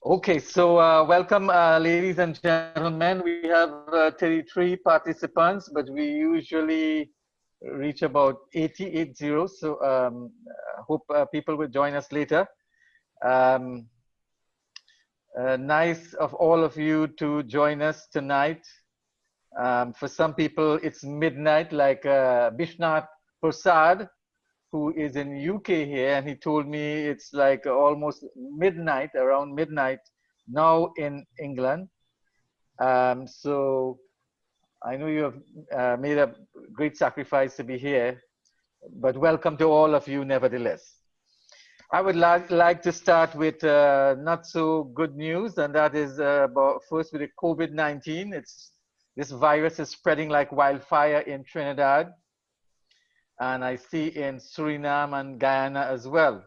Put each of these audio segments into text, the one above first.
Okay, so welcome, ladies and gentlemen. We have 33 participants, but we usually reach about 80. So hope people will join us later. Um, nice of all of you to join us tonight. For some people, it's midnight, like Bishnath Prasad, who is in UK here, and he told me it's like almost midnight, around midnight now in England. So I know you have made a great sacrifice to be here, but welcome to all of you nevertheless. I would like to start with not so good news, and that is about first with the COVID-19. This virus is spreading like wildfire in Trinidad, and I see in Suriname and Guyana as well.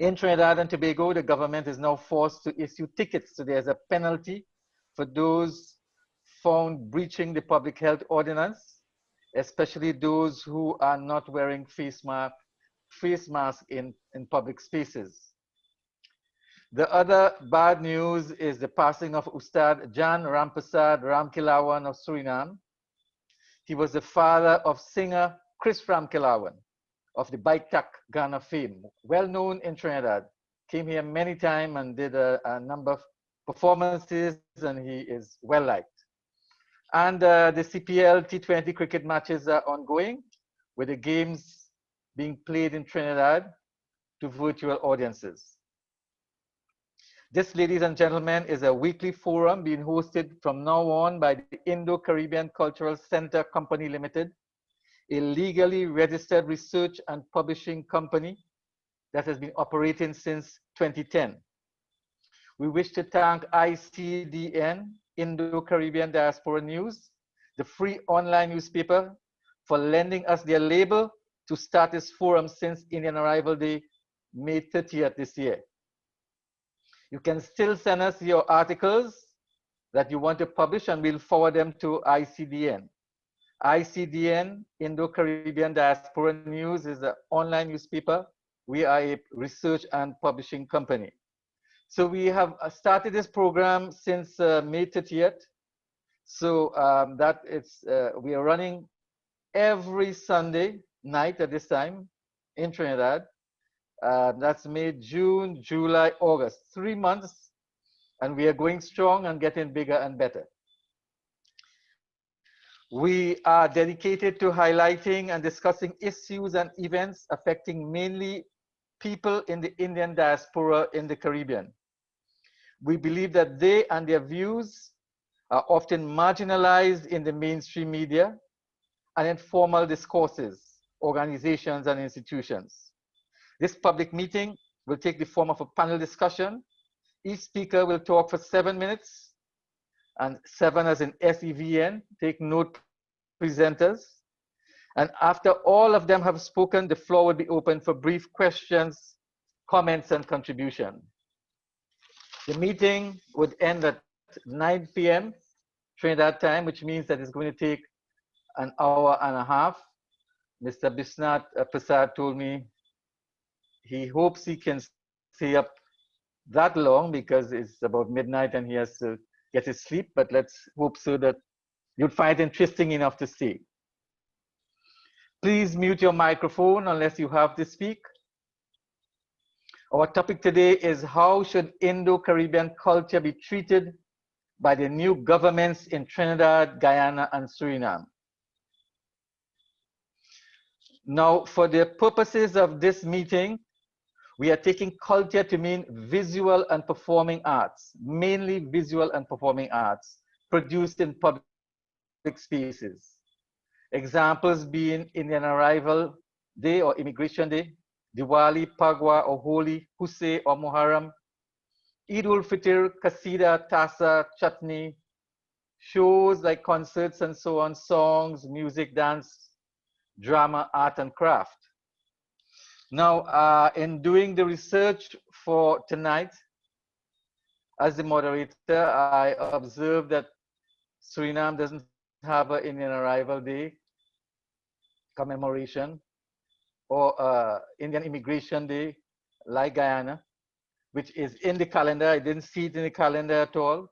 In Trinidad and Tobago, the government is now forced to issue tickets, so there's a penalty for those found breaching the public health ordinance, especially those who are not wearing face masks in public spaces. The other bad news is the passing of Ustad Jan Rampasad Ramkilawan of Suriname. He was the father of singer Chris Ramkilawan of the Baitak Ghana fame, well known in Trinidad. Came here many times and did a number of performances, and he is well liked. And the CPL T20 cricket matches are ongoing, with the games being played in Trinidad to virtual audiences. This, ladies and gentlemen, is a weekly forum being hosted from now on by the Indo-Caribbean Cultural Center Company Limited, a legally registered research and publishing company that has been operating since 2010. We wish to thank ICDN, Indo-Caribbean Diaspora News, the free online newspaper, for lending us their label to start this forum since Indian Arrival Day, May 30th this year. You can still send us your articles that you want to publish, and we'll forward them to ICDN. ICDN, Indo-Caribbean Diaspora News, is an online newspaper. We are a research and publishing company. So we have started this program since May 30th. So we are running every Sunday night at this time in Trinidad. That's May, June, July, August, 3 months. And we are going strong and getting bigger and better. We are dedicated to highlighting and discussing issues and events affecting mainly people in the Indian diaspora in the Caribbean. We believe that they and their views are often marginalized in the mainstream media and in formal discourses, organizations, and institutions. This public meeting will take the form of a panel discussion. Each speaker will talk for 7 minutes, and 7 as in SEVN, take note, presenters. And after all of them have spoken, the floor will be open for brief questions, comments, and contribution. The meeting would end at 9 p.m. Trinidad time, which means that it's going to take an hour and a half. Mr. Bishnath Prasad told me he hopes he can stay up that long because it's about midnight and he has to get his sleep, but let's hope so that you'd find it interesting enough to stay. Please mute your microphone unless you have to speak. Our topic today is how should Indo-Caribbean culture be treated by the new governments in Trinidad, Guyana, and Suriname. Now, for the purposes of this meeting, we are taking culture to mean visual and performing arts, mainly visual and performing arts, produced in public spaces. Examples being Indian Arrival Day or Immigration Day, Diwali, Phagwa or Holi, Huse or Muharram, Eid ul-Fitr, Kasida, Tasa, Chutney, shows like concerts and so on, songs, music, dance, drama, art, and craft. Now, in doing the research for tonight, as the moderator, I observed that Suriname doesn't have an Indian Arrival Day commemoration or Indian Immigration Day like Guyana. which is in the calendar. I didn't see it in the calendar at all.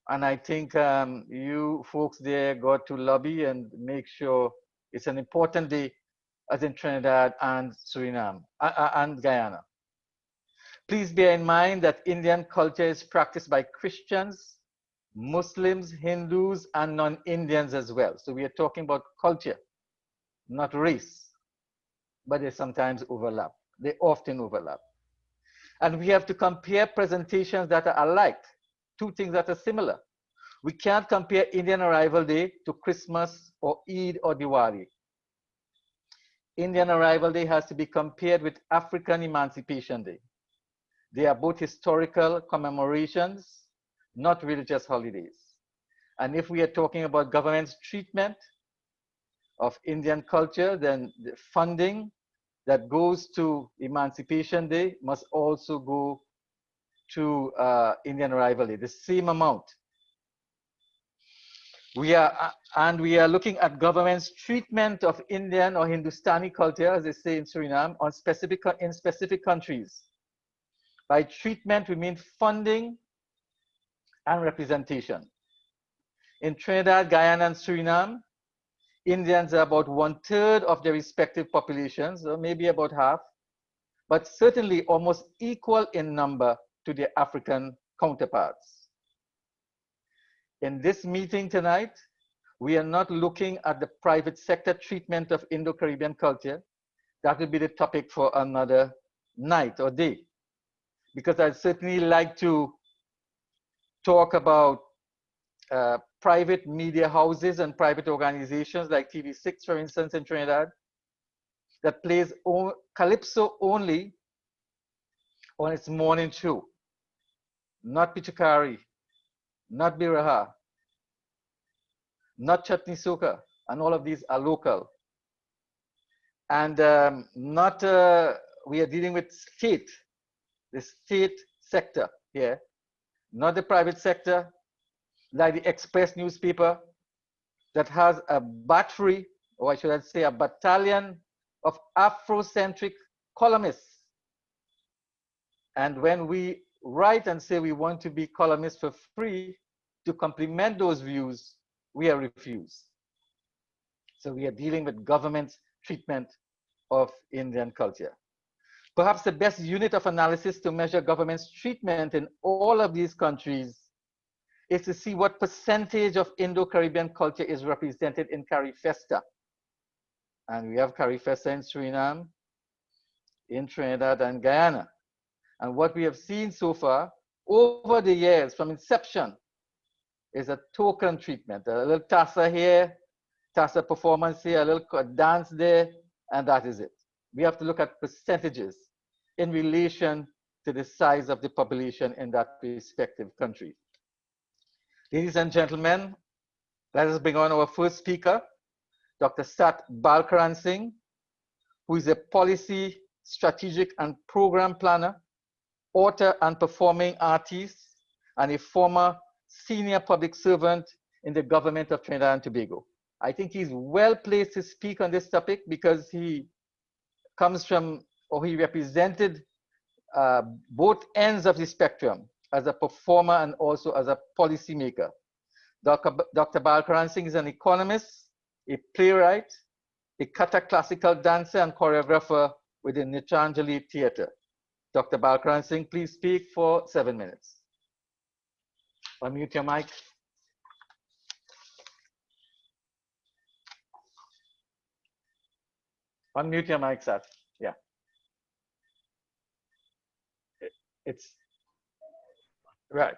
And I think you folks there got to lobby and make sure it's an important day, as in Trinidad and Suriname and Guyana. Please bear in mind that Indian culture is practiced by Christians, Muslims, Hindus, and non-Indians as well. So we are talking about culture, not race, but they sometimes overlap. They often overlap. And we have to compare presentations that are alike, two things that are similar. We can't compare Indian Arrival Day to Christmas or Eid or Diwali. Indian Arrival Day has to be compared with African Emancipation Day. They are both historical commemorations, not religious holidays. And if we are talking about government's treatment of Indian culture, then the funding that goes to Emancipation Day must also go to Indian Arrival Day, the same amount. We are looking at government's treatment of Indian or Hindustani culture, as they say in Suriname, in specific countries. By treatment, we mean funding and representation. In Trinidad, Guyana, and Suriname, Indians are about 1/3 of their respective populations, or maybe about half, but certainly almost equal in number to their African counterparts. In this meeting tonight, we are not looking at the private sector treatment of Indo-Caribbean culture. That will be the topic for another night or day, because I'd certainly like to talk about private media houses and private organizations like TV6, for instance, in Trinidad, that plays Calypso only on its morning show, not Pichukari, not Biraha, not Chutney Soca, and all of these are local. And we are dealing with the state sector here, not the private sector, like the Express newspaper that has a battery, or I should say a battalion of Afrocentric columnists. And when we write and say we want to be columnists for free to complement those views, we are refused. So we are dealing with government's treatment of Indian culture. Perhaps the best unit of analysis to measure government's treatment in all of these countries is to see what percentage of Indo-Caribbean culture is represented in Carifesta. And we have Carifesta in Suriname, in Trinidad and Guyana. And what we have seen so far over the years from inception is a token treatment, a little tassa here, tassa performance here, a little dance there, and that is it. We have to look at percentages in relation to the size of the population in that respective country. Ladies and gentlemen, let us bring on our first speaker, Dr. SAT BALKARANSINGH, who is a policy, strategic, and program planner, author and performing artist, and a former senior public servant in the government of Trinidad and Tobago. I think he's well placed to speak on this topic because he comes from, or he represented both ends of the spectrum as a performer and also as a policymaker. Dr. BALKARANSINGH is an economist, a playwright, a Kathak classical dancer and choreographer within Nitranjali Theatre. Dr. BALKARANSINGH, please speak for 7 minutes. Unmute your mic. Unmute your mic, Sat. Yeah. It's right.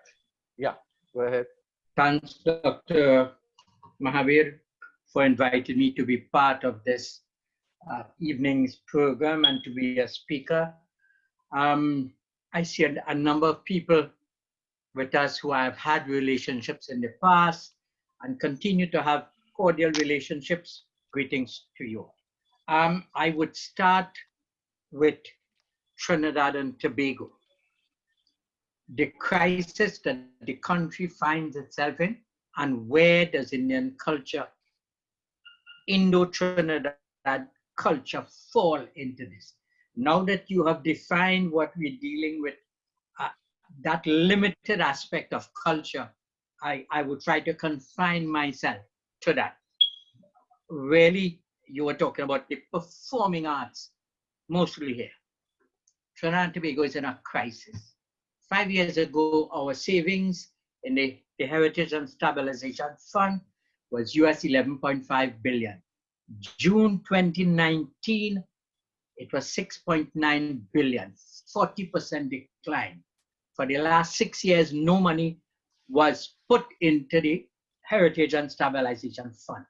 Yeah, go ahead. Thanks, Dr. Mahabir, for inviting me to be part of this evening's program and to be a speaker. I see a number of people with us who have had relationships in the past and continue to have cordial relationships. Greetings to you. I would start with Trinidad and Tobago. The crisis that the country finds itself in, and where does Indian culture, Indo-Trinidad culture fall into this? Now that you have defined what we're dealing with that limited aspect of culture, I would try to confine myself to that. Really, you were talking about the performing arts, mostly here. Trinidad and Tobago is in a crisis. 5 years ago, our savings in the Heritage and Stabilization Fund was US 11.5 billion. June 2019, it was 6.9 billion, 40% decline. For the last 6 years, no money was put into the Heritage and Stabilization Fund.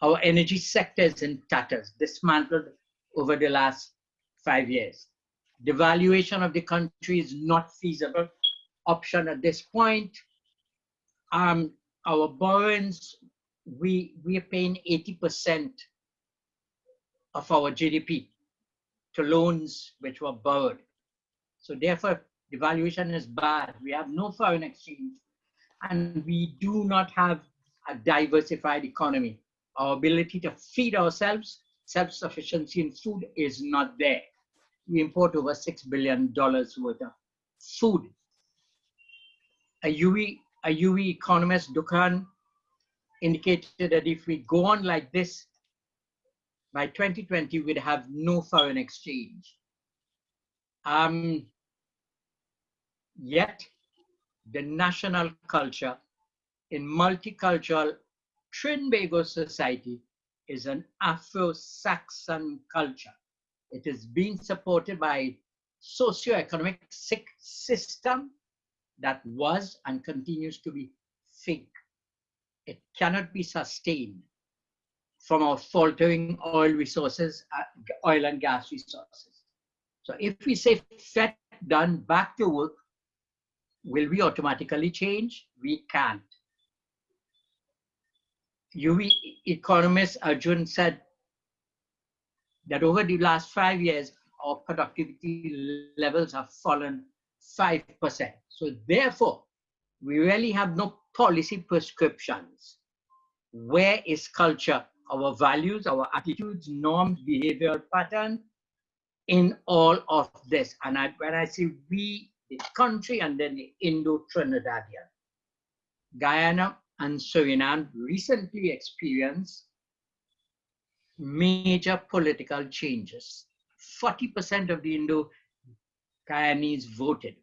Our energy sector is in tatters, dismantled over the last 5 years. Devaluation of the country is not feasible option at this point. Our borrowings, we are paying 80% of our GDP to loans which were borrowed. So therefore, devaluation is bad. We have no foreign exchange, and we do not have a diversified economy. Our ability to feed ourselves, self-sufficiency in food is not there. We import over $6 billion worth of food. A UE economist, Dukan, indicated that if we go on like this, by 2020, we'd have no foreign exchange. Yet, the national culture in multicultural Trinbago society is an Afro-Saxon culture. It is being supported by a socio-economic system that was and continues to be fake. It cannot be sustained from our faltering oil resources, oil and gas resources. So if we say FET done, back to work, will we automatically change? We can't. UE economist Arjun said that over the last 5 years, our productivity levels have fallen 5%. So therefore, we really have no policy prescriptions. Where is culture? Our values, our attitudes, norms, behavioral pattern in all of this. And when I say we, the country, and then the Indo-Trinidadian. Guyana and Suriname recently experienced major political changes. 40% of the Indo-Guyanese voted.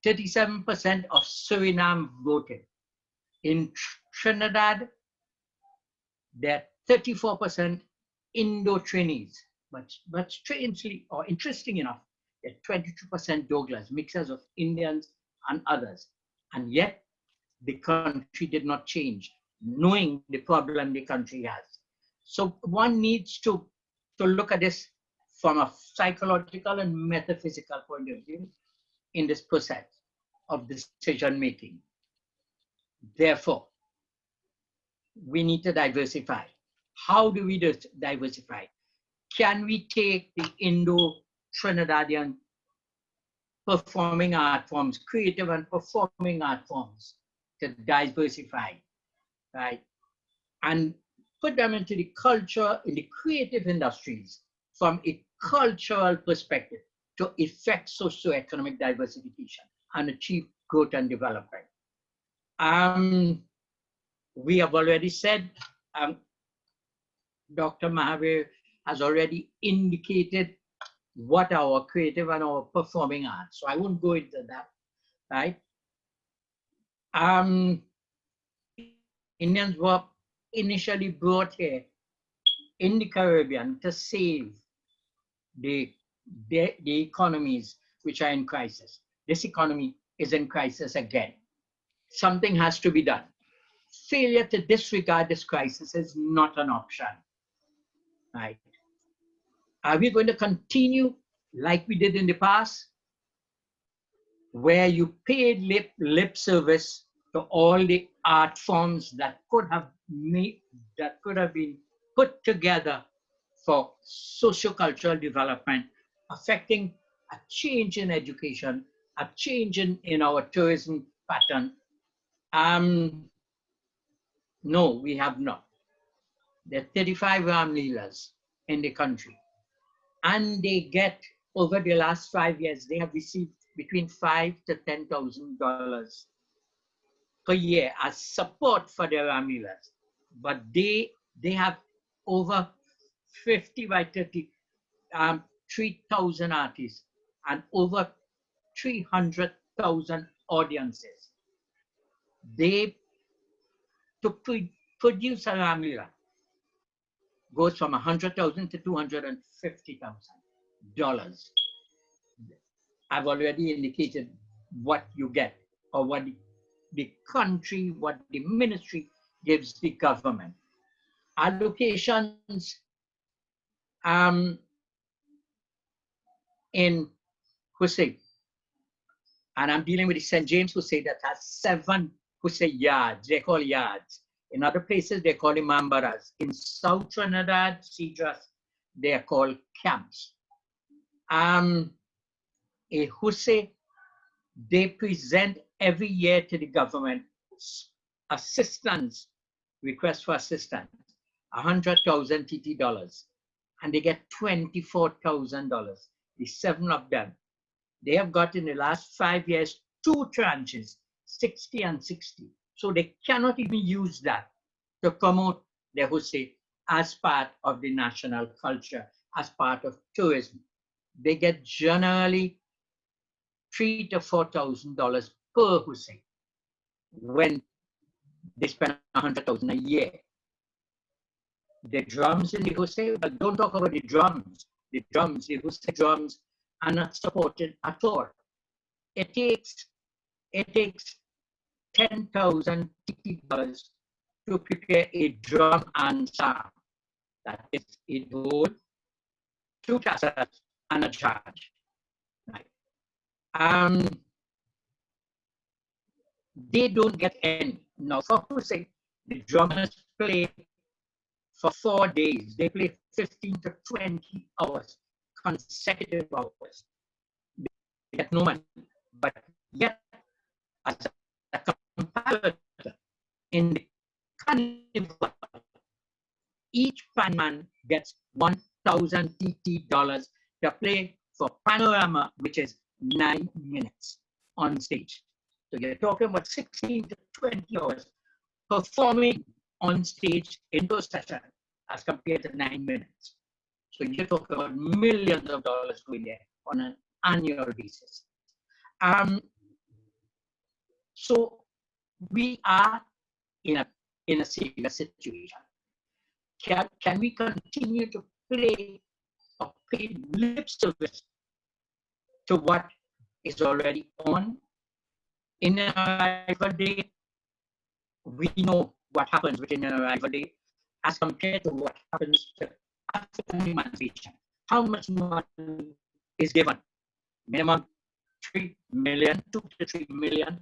37% of Suriname voted. In Trinidad, there are 34% Indo-Trinis, but strangely or interesting enough, there are 22% Douglas, mixers of Indians and others. And yet, the country did not change, knowing the problem the country has. So one needs to look at this from a psychological and metaphysical point of view in this process of decision making. Therefore, we need to diversify. How do we diversify? Can we take the Indo-Trinidadian performing art forms, creative and performing art forms, to diversify, right? And put them into the culture, in the creative industries from a cultural perspective to effect socio-economic diversification and achieve growth and development. We have already said, Dr. Mahabir has already indicated what our creative and our performing arts. So I won't go into that, right? Indians were initially brought here in the Caribbean to save the economies which are in crisis. This economy is in crisis again. Something has to be done. Failure to disregard this crisis is not an option, right? Are we going to continue like we did in the past, where you paid lip service to all the art forms that could have been put together for socio-cultural development, affecting a change in education, a change in our tourism pattern? No, we have not. There are 35 Ramleelas in the country. And they get, over the last 5 years, they have received between $5,000 to $10,000 per year as support for their Ramilas. But they have over 50 by 30, 3,000 artists and over 300,000 audiences. They, to produce a Ramila, goes from $100,000 to $250,000. I've already indicated what you get, or what the country, what the ministry gives the government. Allocations in Hussein, and I'm dealing with the St. James Hussein that has 7 Hussein yards. They call yards. In other places, they call them mambaras. In South Trinidad, Cedras, they are called camps. A Hussein, they present every year to the government assistance, request for assistance, 100,000 TT dollars, and they get $24,000. The 7 of them, they have got in the last 5 years 2 tranches, 60 and 60. So they cannot even use that to promote their Hussein as part of the national culture, as part of tourism. They get generally $3,000 to $4,000 per Hussein when they spend 100,000 a year. The drums in the Hussein, but don't talk about the drums. The Hussein drums are not supported at all. It takes $10,000 to prepare a drum ensemble. That is a whole 2 cassettes and a charge. Right. They don't get any. Now, for Hussein, the drummers play for 4 days. They play 15 to 20 hours, consecutive hours. They get no money. But yet, as a comparator, in the carnival, each panman gets 1,000 TT dollars to play for panorama, which is 9 minutes on stage. So you're talking about 16 to 20 hours performing on stage in those sessions as compared to 9 minutes. So you're talking about millions of dollars going there on an annual basis. So we are in a serious situation. Can we continue to play or pay lip service to what is already on? In an arrival day, we know what happens within an arrival day as compared to what happens to African emancipation. How much money is given? Minimum 3 million, 2 to 3 million,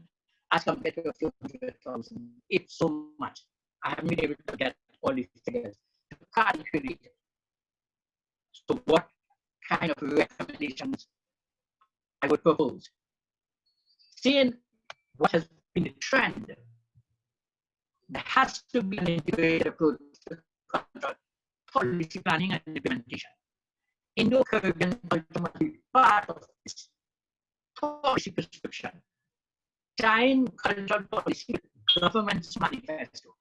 as compared to a few 100,000. It's so much. I haven't been able to get all these figures to calculate it. So what kind of recommendations I would propose? Seeing what has been the trend, there has to be an integrated approach to policy planning and implementation. Indo-Caribbean culture must be part of this policy prescription. Tying cultural policy with government's manifesto,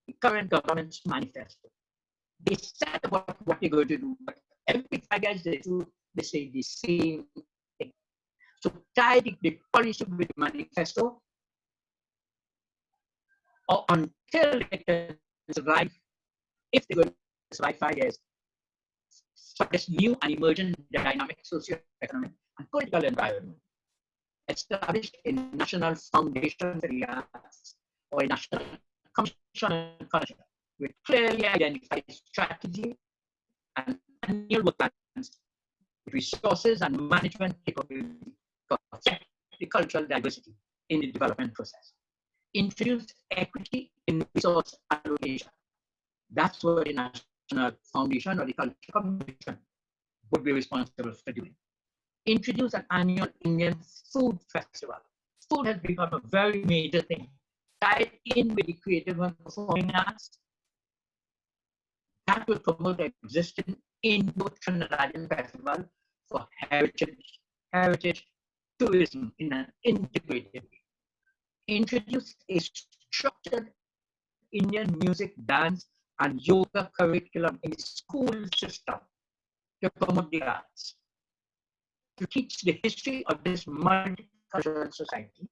the current government's manifesto. They said about what they're going to do, but every 5 years they say the same thing. So tie the policy with the manifesto, or until it can survive, if they're going to survive 5 years, for this new and emerging dynamic socio-economic and political environment. Establish a national foundation for the arts or a national commission on culture with clearly identified strategy and annual work plans, resources and management capability to affect the cultural diversity in the development process. Introduce equity in resource allocation. That's what the National Foundation or the Culture Commission would be responsible for doing. Introduce an annual Indian food festival. Food has become a very major thing, tied in with the creative and performing arts. That will promote the existing Indo-Trinidadian festival for heritage tourism in an integrated way, introduce a structured Indian music, dance, and yoga curriculum in the school system to promote the arts, to teach the history of this multicultural society,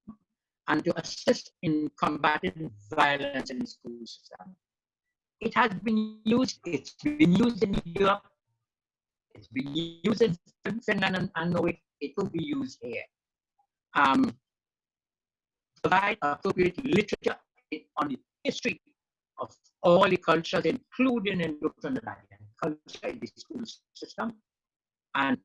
and to assist in combating violence in the school system. It has been used, it's been used in Europe, it's been used in Finland, and know it will be used here. Provide appropriate literature on the history of all the cultures, including Indo-Caribbean culture in the school system. And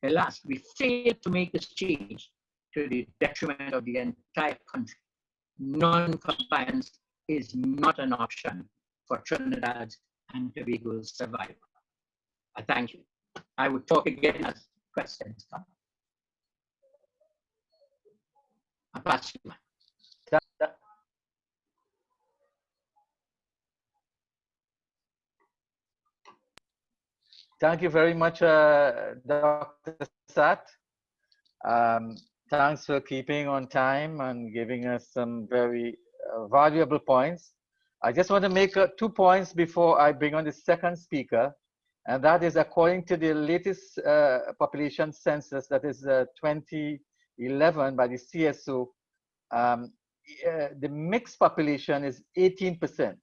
alas, we failed to make this change to the detriment of the entire country. Non-compliance is not an option for Trinidad and Tobago's survival. I thank you. I will talk again as questions come. I pass you. Thank you very much, Dr. SAT. Thanks for keeping on time and giving us some very valuable points. I just want to make 2 points before I bring on the second speaker, and that is according to the latest population census, that is 2011 by the CSO, the mixed population is 18%.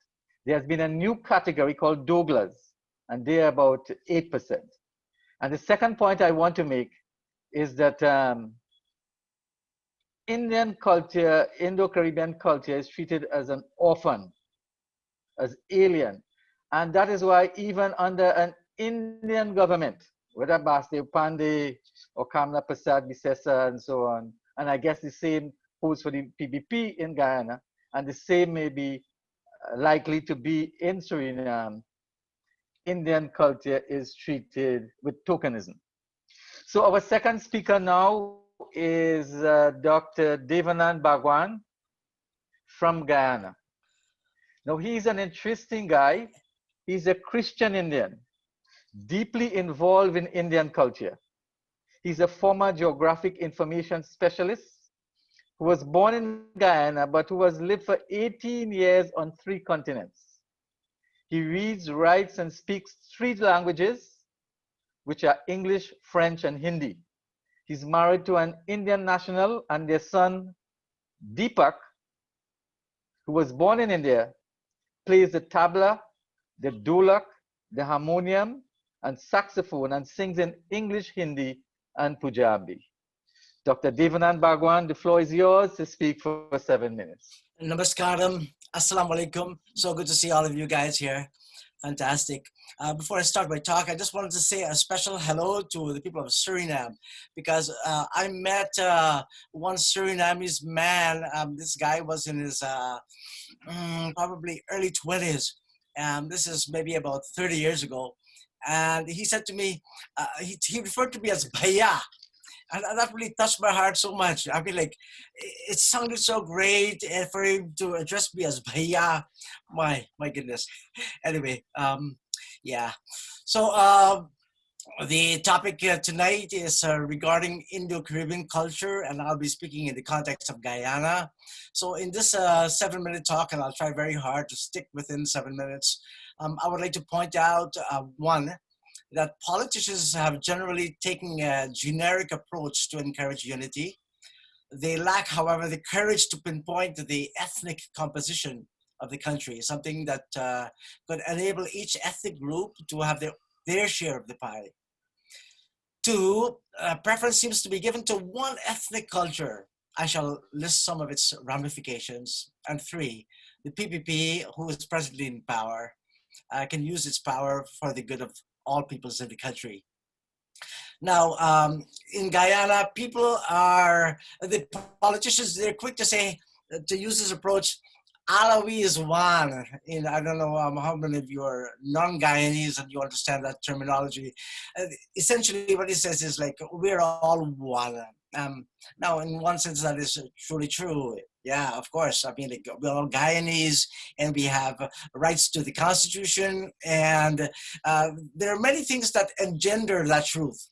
There has been a new category called Douglas, and they are about 8%. And the second point I want to make is that Indian culture, Indo-Caribbean culture is treated as an orphan, as alien. And that is why even under an Indian government, whether Basdev Pandey or Kamla Prasad Bisesa and so on, and I guess the same holds for the PBP in Guyana, and the same may be likely to be in Suriname, Indian culture is treated with tokenism. So our second speaker now is Dr. DEVNAND BHAGWAN from Guyana. Now he's an interesting guy. He's a Christian Indian, deeply involved in Indian culture. He's a former geographic information specialist who was born in Guyana, but who has lived for 18 years on 3 continents. He reads, writes, and speaks 3 languages, which are English, French, and Hindi. He's married to an Indian national, and their son, Deepak, who was born in India, plays the tabla, the dholak, the harmonium, and saxophone, and sings in English, Hindi, and Punjabi. Dr. DEVNAND BHAGWAN, the floor is yours to speak for 7 minutes. Namaskaram. Assalamu alaikum. So good to see all of you guys here. Fantastic. Before I start my talk, I just wanted to say a special hello to the people of Suriname, because I met one Surinamese man. This guy was in his probably early 20s. This is maybe about 30 years ago. And he said to me, he referred to me as Bhaiya. And that really touched my heart so much. I mean, like, it sounded so great, and for him to address me as Bhaiya, my goodness. Anyway, yeah. So the topic tonight is regarding Indo-Caribbean culture, and I'll be speaking in the context of Guyana. So in this 7-minute talk, and I'll try very hard to stick within 7 minutes, I would like to point out, one, that politicians have generally taken a generic approach to encourage unity. They lack, however, the courage to pinpoint the ethnic composition of the country, something that could enable each ethnic group to have their share of the pie. 2, preference seems to be given to one ethnic culture. I shall list some of its ramifications. And 3, the PPP, who is presently in power, can use its power for the good of all peoples in the country. Now, in Guyana, the politicians, they're quick to say, to use this approach, Alawi is one. I don't know how many of you are non-Guyanese and you understand that terminology. Essentially, what he says is like, we're all one. Now, in one sense, that is truly true. Yeah, of course. I mean, like, we're all Guyanese, and we have rights to the Constitution, and there are many things that engender that truth.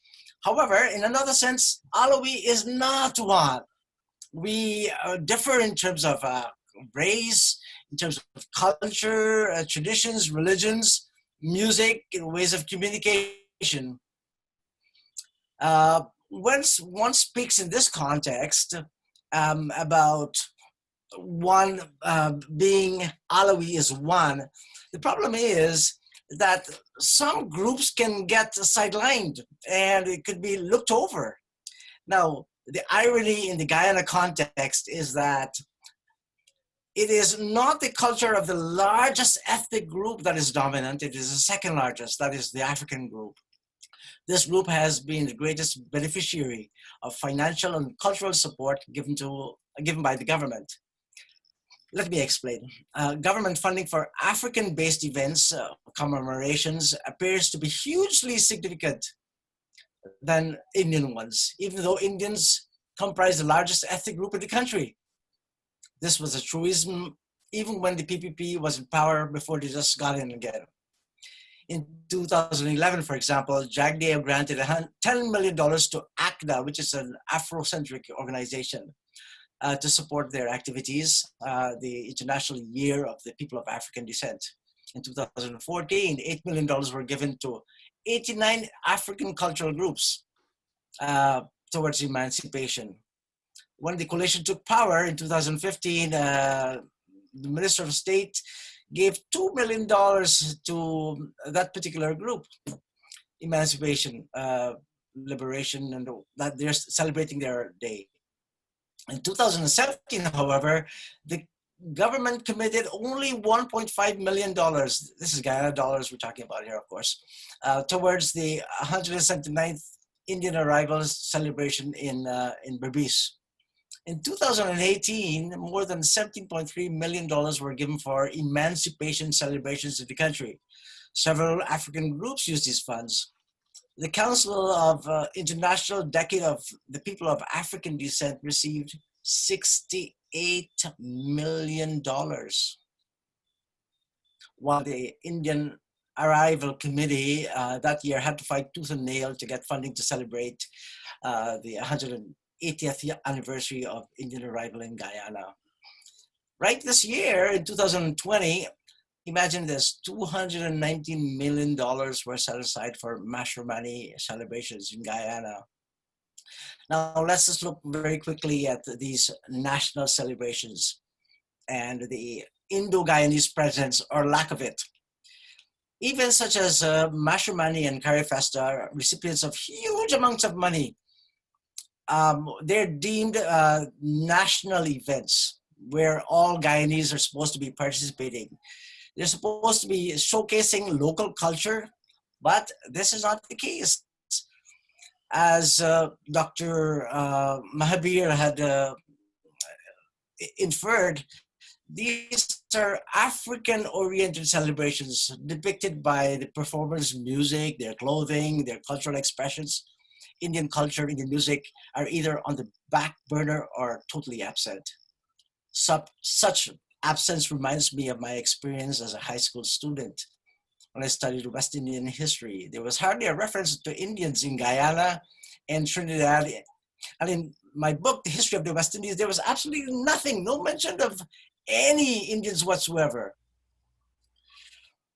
However, in another sense, ALGOE is not one. We differ in terms of race, in terms of culture, traditions, religions, music, and ways of communication. When one speaks in this context about one being ALGOE is one, the problem is that some groups can get sidelined and it could be looked over. Now, the irony in the Guyana context is that it is not the culture of the largest ethnic group that is dominant, it is the second largest, that is the African group. This group has been the greatest beneficiary of financial and cultural support given by the government. Let me explain. Government funding for African-based events, commemorations, appears to be hugely significant than Indian ones, even though Indians comprise the largest ethnic group in the country. This was a truism even when the PPP was in power before they just got in again. In 2011, for example, JAGDA granted $10 million to ACDA, which is an Afrocentric organization, to support their activities, the International Year of the People of African Descent. In 2014, $8 million were given to 89 African cultural groups towards emancipation. When the coalition took power in 2015, the Minister of State gave $2 million to that particular group, emancipation, liberation, and that they're celebrating their day. In 2017, however, the government committed only $1.5 million, this is Guyana dollars we're talking about here, of course, towards the 179th Indian arrivals celebration in Berbice. In 2018, more than $17.3 million were given for emancipation celebrations in the country. Several African groups used these funds. The Council of International Decade of the People of African Descent received $68 million, while the Indian Arrival Committee that year had to fight tooth and nail to get funding to celebrate the 180th anniversary of Indian arrival in Guyana. Right this year, in 2020, imagine this, $219 million were set aside for Mashramani celebrations in Guyana. Now let's just look very quickly at these national celebrations and the Indo-Guyanese presence or lack of it. Events such as Mashramani and Carifesta are recipients of huge amounts of money. They're deemed national events where all Guyanese are supposed to be participating. They're supposed to be showcasing local culture, but this is not the case. As Dr. Mahabir had inferred, these are African-oriented celebrations depicted by the performers' music, their clothing, their cultural expressions. Indian culture, Indian music are either on the back burner or totally absent. Such absence reminds me of my experience as a high school student. When I studied West Indian history, there was hardly a reference to Indians in Guyana and Trinidad. And in my book, The History of the West Indies, there was absolutely nothing, no mention of any Indians whatsoever.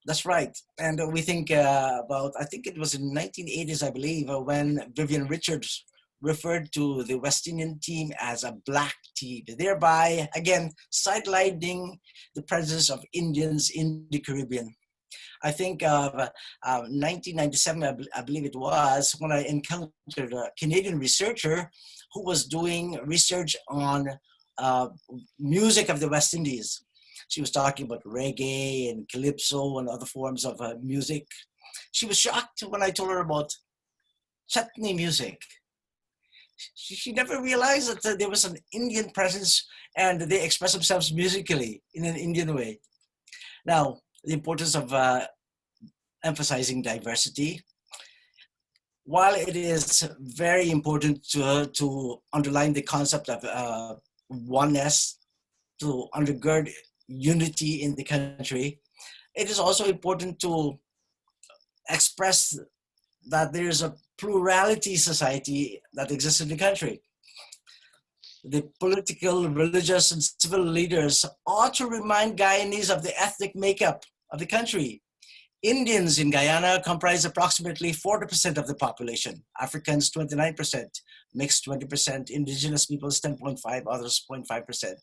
That's right. And we think about, I think it was in the 1980s, I believe, when Vivian Richards referred to the West Indian team as a black team, thereby, again, sidelining the presence of Indians in the Caribbean. I think of 1997, I believe it was, when I encountered a Canadian researcher who was doing research on music of the West Indies. She was talking about reggae and calypso and other forms of music. She was shocked when I told her about chutney music. She never realized that there was an Indian presence and they express themselves musically in an Indian way. Now, the importance of emphasizing diversity. While it is very important to underline the concept of oneness, to undergird unity in the country, it is also important to express that there is a plurality society that exists in the country. The political, religious, and civil leaders ought to remind Guyanese of the ethnic makeup of the country. Indians in Guyana comprise approximately 40% of the population, Africans 29%, mixed 20%, indigenous peoples 10.5%, others 0.5%.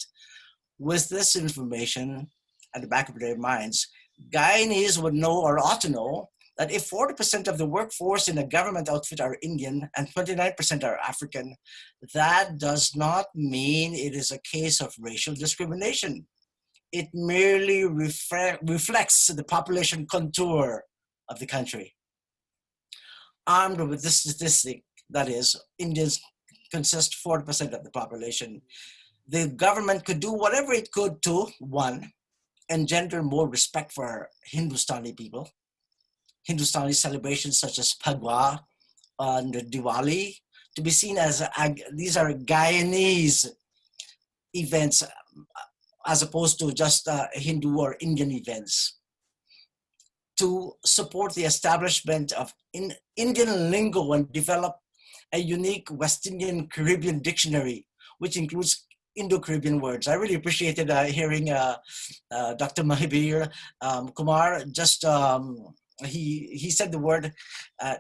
With this information at the back of their minds, Guyanese would know or ought to know that if 40% of the workforce in a government outfit are Indian and 29% are African, that does not mean it is a case of racial discrimination. It merely reflects the population contour of the country. Armed with this statistic, that is, Indians consist 40% of the population, the government could do whatever it could to, one, engender more respect for Hindustani people. Hindustani celebrations such as Bhagwan and Diwali to be seen as these are Guyanese events as opposed to just Hindu or Indian events. To support the establishment of Indian lingo and develop a unique West Indian Caribbean dictionary, which includes Indo-Caribbean words. I really appreciated hearing Dr. Mahabir Kumar just he said the word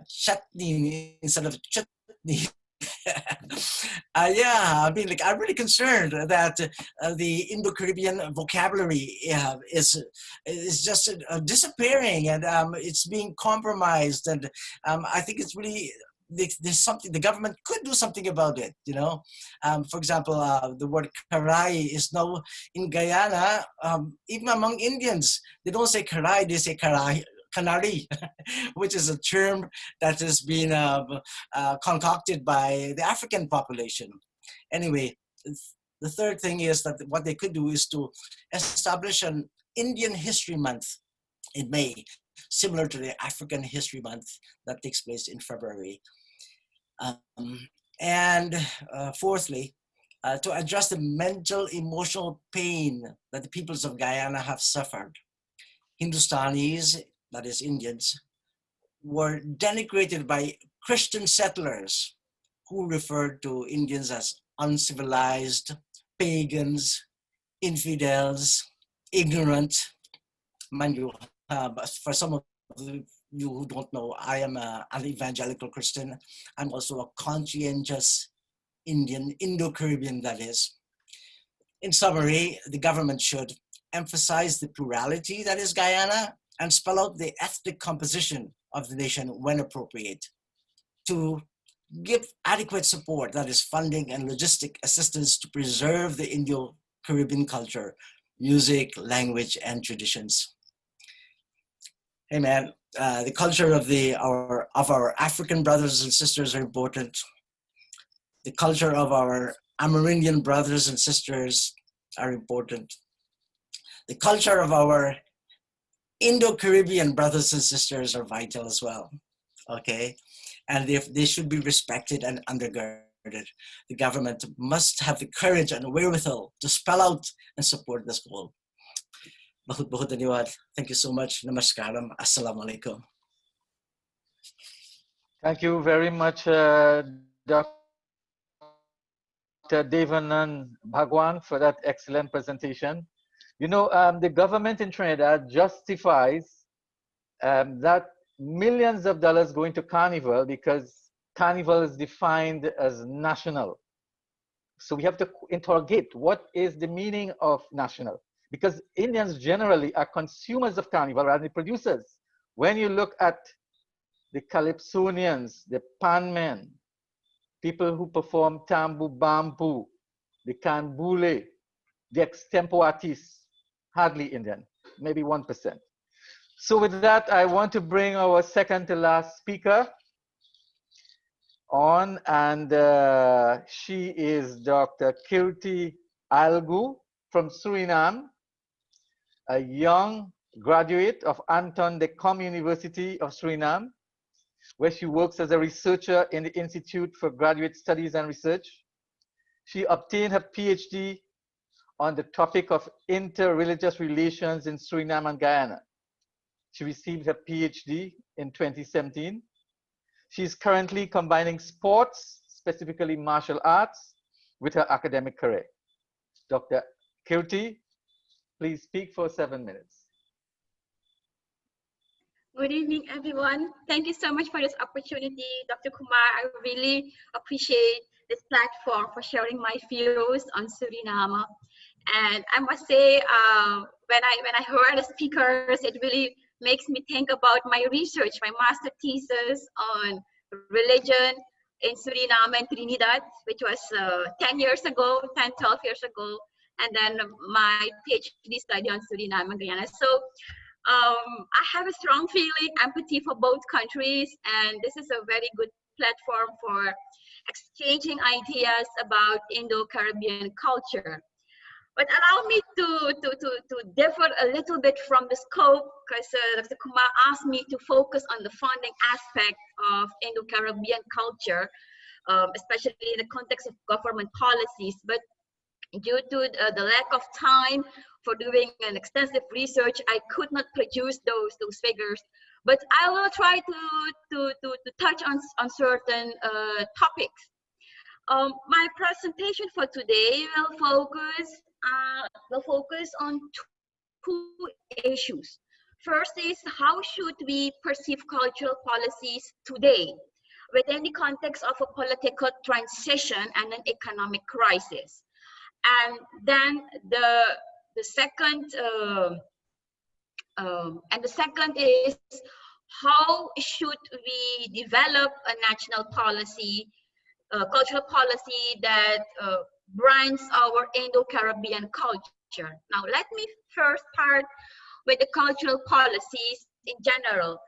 chutney instead of chutney. Yeah, I mean, like, I'm really concerned that the Indo-Caribbean vocabulary is just disappearing, and it's being compromised. And I think it's really there's something the government could do something about it. You know, for example, the word karai is now in Guyana. Even among Indians, they don't say karai; they say karai. Kanari, which is a term that has been concocted by the African population. Anyway, the third thing is that what they could do is to establish an Indian History Month in May, similar to the African History Month that takes place in February. Fourthly, to address the mental, emotional pain that the peoples of Guyana have suffered. Hindustanis, that is Indians, were denigrated by Christian settlers who referred to Indians as uncivilized, pagans, infidels, ignorant. Mind you, for some of you who don't know, I am an evangelical Christian. I'm also a conscientious Indian, Indo-Caribbean, that is. In summary, the government should emphasize the plurality that is Guyana and spell out the ethnic composition of the nation when appropriate. To give adequate support, that is funding and logistic assistance to preserve the Indo-Caribbean culture, music, language, and traditions. Hey man, the culture of our African brothers and sisters are important. The culture of our Amerindian brothers and sisters are important. The culture of our Indo-Caribbean brothers and sisters are vital as well, okay? And they should be respected and undergirded. The government must have the courage and wherewithal to spell out and support this goal. Bahut dhanyawad. Thank you so much. Namaskaram. Assalamu alaikum. Thank you very much, Dr. DEVNAND BHAGWAN, for that excellent presentation. You know, the government in Trinidad justifies that millions of dollars going to Carnival because Carnival is defined as national. So we have to interrogate what is the meaning of national, because Indians generally are consumers of Carnival rather than producers. When you look at the Calypsonians, the Panmen, people who perform Tambu Bambu, the Canboule, the extempo artists, hardly Indian, maybe 1%. So with that, I want to bring our second to last speaker on, and she is Dr. KIRTIE ALGOE from Suriname, a young graduate of Anton University of Suriname, where she works as a researcher in the Institute for Graduate Studies and Research. She obtained her PhD on the topic of interreligious relations in Suriname and Guyana. She received her PhD in 2017. She's currently combining sports, specifically martial arts, with her academic career. Dr. KIRTIE, please speak for 7 minutes. Good evening, everyone. Thank you so much for this opportunity, Dr. Kumar. I really appreciate this platform for sharing my views on Suriname. And I must say, when I heard the speakers, it really makes me think about my research, my master thesis on religion in Suriname and Trinidad, which was 10 years ago, 10, 12 years ago, and then my PhD study on Suriname and Guyana. So I have a strong feeling, empathy for both countries, and this is a very good platform for exchanging ideas about Indo-Caribbean culture. But allow me to differ a little bit from the scope, because Dr. Kumar asked me to focus on the funding aspect of Indo-Caribbean culture, especially in the context of government policies. But due to the lack of time for doing an extensive research, I could not produce those figures. But I will try to touch on certain topics. My presentation for today will focus on two issues. First is, how should we perceive cultural policies today within the context of a political transition and an economic crisis? And then the second is, how should we develop a national policy, cultural policy that brands our Indo-Caribbean culture? Now, let me first start with the cultural policies in general.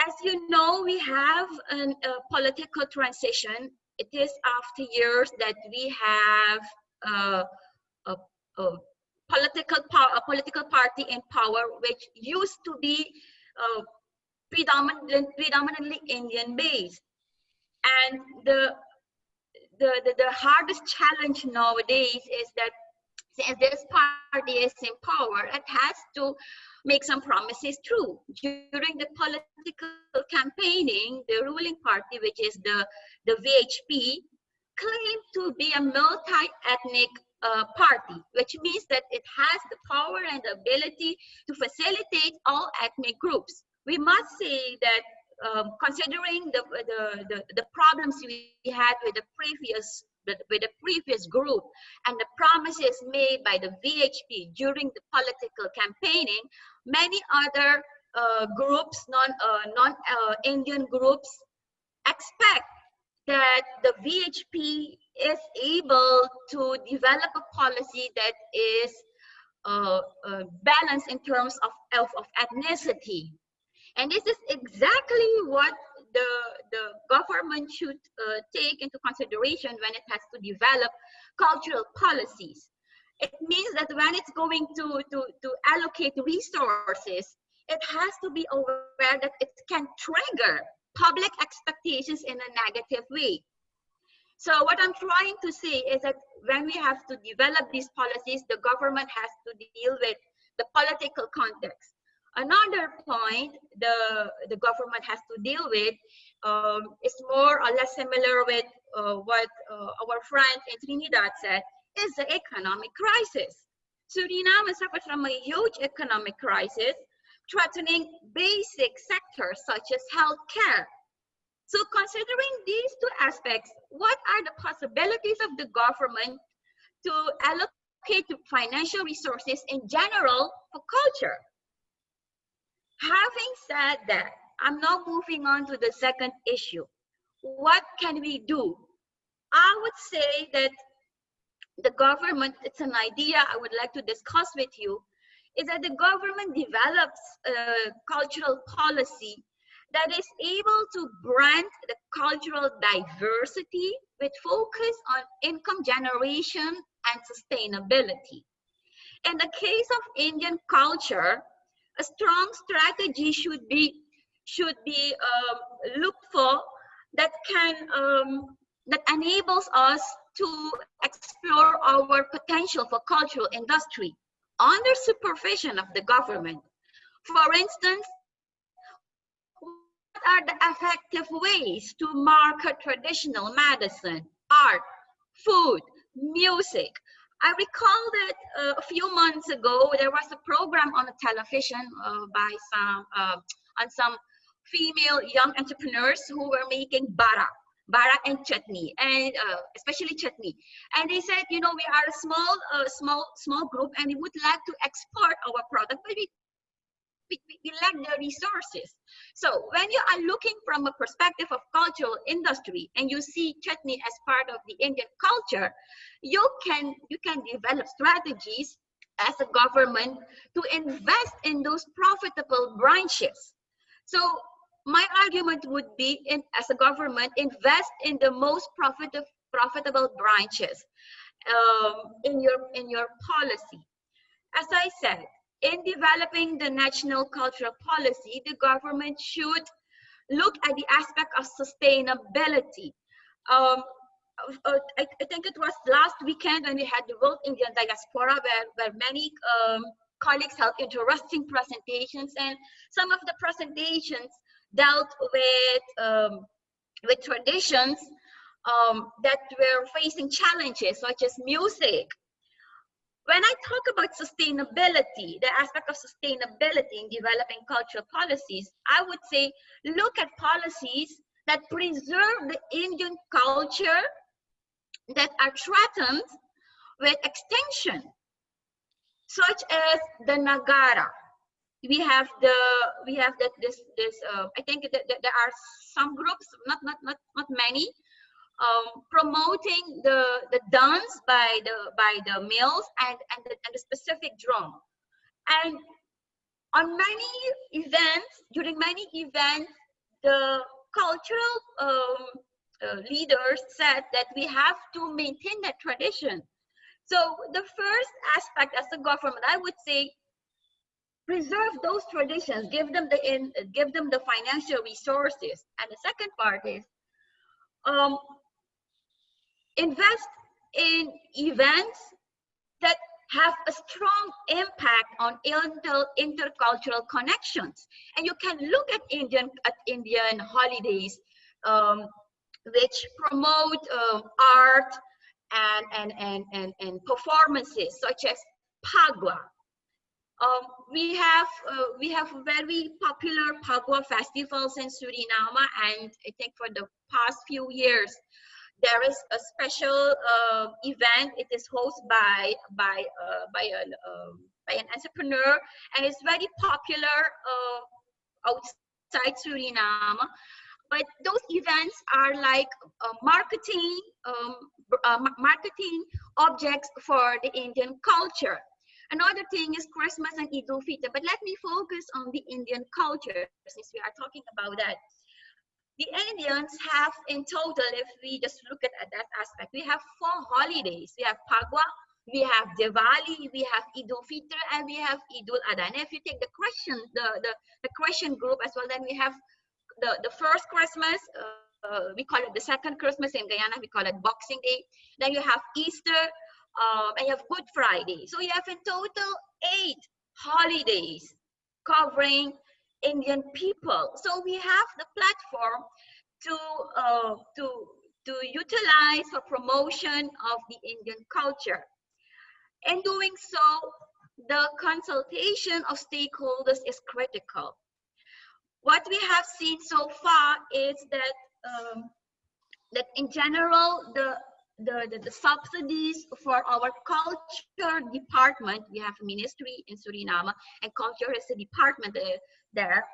As you know, we have a political transition. It is after years that we have a political party in power, which used to be predominantly Indian based. And the hardest challenge nowadays is that since this party is in power, it has to make some promises true. During the political campaigning, the ruling party, which is the VHP, claimed to be a multi-ethnic party, which means that it has the power and the ability to facilitate all ethnic groups. We must say that considering the problems we had with the previous group and the promises made by the VHP during the political campaigning, many other groups, non-Indian groups, expect that the VHP is able to develop a policy that is balanced in terms of ethnicity. And this is exactly what the government should take into consideration when it has to develop cultural policies. It means that when it's going to allocate resources, it has to be aware that it can trigger public expectations in a negative way. So what I'm trying to say is that when we have to develop these policies, the government has to deal with the political context. Another point the government has to deal with is more or less similar with what our friend in Trinidad said, is the economic crisis. Suriname suffers from a huge economic crisis, threatening basic sectors such as healthcare. So considering these two aspects, what are the possibilities of the government to allocate financial resources in general for culture? Having said that, I'm now moving on to the second issue. What can we do? I would say that the government, it's an idea I would like to discuss with you, is that the government develops a cultural policy that is able to brand the cultural diversity with focus on income generation and sustainability. In the case of Indian culture, a strong strategy should be looked for that enables us to explore our potential for cultural industry under supervision of the government. For instance, what are the effective ways to market traditional medicine, art, food, music? I recall that a few months ago, there was a program on the television by some female young entrepreneurs who were making bara and chutney, and especially chutney. And they said, you know, we are a small group, and we would like to export our product, but we lack the resources. So when you are looking from a perspective of cultural industry and you see chutney as part of the Indian culture, you can develop strategies as a government to invest in those profitable branches. So my argument would be, as a government, invest in the most profitable branches in your policy. As I said, in developing the national cultural policy, the government should look at the aspect of sustainability. I think it was last weekend when we had the World Indian Diaspora, where many colleagues held interesting presentations, and some of the presentations dealt with traditions that were facing challenges, such as music. When I talk about sustainability, the aspect of sustainability in developing cultural policies, I would say look at policies that preserve the Indian culture that are threatened with extinction, such as the Nagara. We have this I think that there are some groups, not many, promoting the dance by the males and the specific drum. And on many events, during many events, the cultural leaders said that we have to maintain that tradition. So the first aspect as a government, I would say, preserve those traditions, give them the financial resources. And the second part is invest in events that have a strong impact on intercultural connections. And you can look at Indian holidays which promote art and performances, such as Phagwa. We have very popular Phagwa festivals in Suriname, and I think for the past few years there is a special event. It is hosted by an entrepreneur, and it's very popular outside Suriname. But those events are like marketing objects for the Indian culture. Another thing is Christmas and Eid-ul-Fitr. But let me focus on the Indian culture, since we are talking about that. The Indians have, in total, if we just look at that aspect, we have 4 holidays. We have Phagwa, we have Diwali, we have Eid-ul-Fitr, and we have Eid-ul-Adha. And if you take the Christian group as well, then we have the first Christmas, we call it the second Christmas. In Guyana, we call it Boxing Day. Then you have Easter, and you have Good Friday. So you have in total 8 holidays covering Indian people. So we have the platform to utilize for promotion of the Indian culture. In doing so, the consultation of stakeholders is critical. What we have seen so far is that that in general, the subsidies for our culture department, we have a ministry in Suriname, and culture is a department there,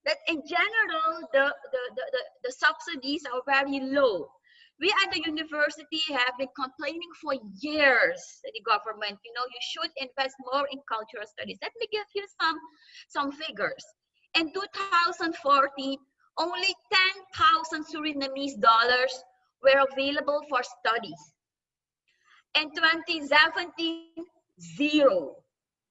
that in general, the subsidies are very low. We at the university have been complaining for years to the government, you know, you should invest more in cultural studies. Let me give you some figures. In 2014, only 10,000 Surinamese dollars were available for studies. In 2017, 0.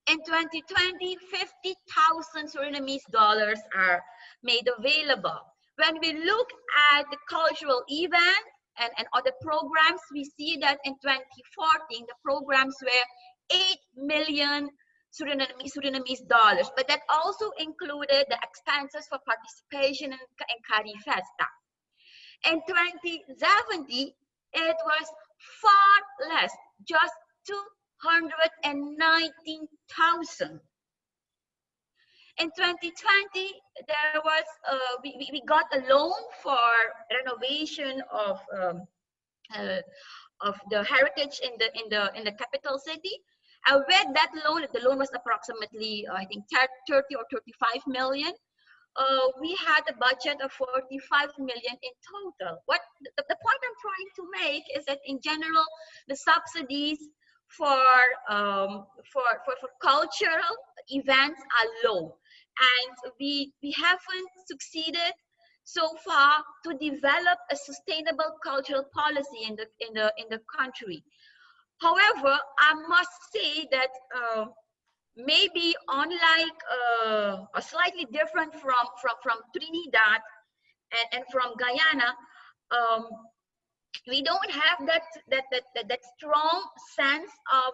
In 2020, 50,000 Surinamese dollars are made available. When we look at the cultural event and other programs, we see that in 2014, the programs were 8 million Surinamese dollars, but that also included the expenses for participation in KIRTIE Festa. In 2070, it was far less, just 219,000. In 2020, there was we got a loan for renovation of the heritage in the capital city. And with that loan, the loan was approximately I think 30 or 35 million. We had a budget of 45 million in total. What the point I'm trying to make is that in general, the subsidies for cultural events are low, and we haven't succeeded so far to develop a sustainable cultural policy in the country. However, I must say that maybe unlike or slightly different from Trinidad and from Guyana, we don't have that strong sense of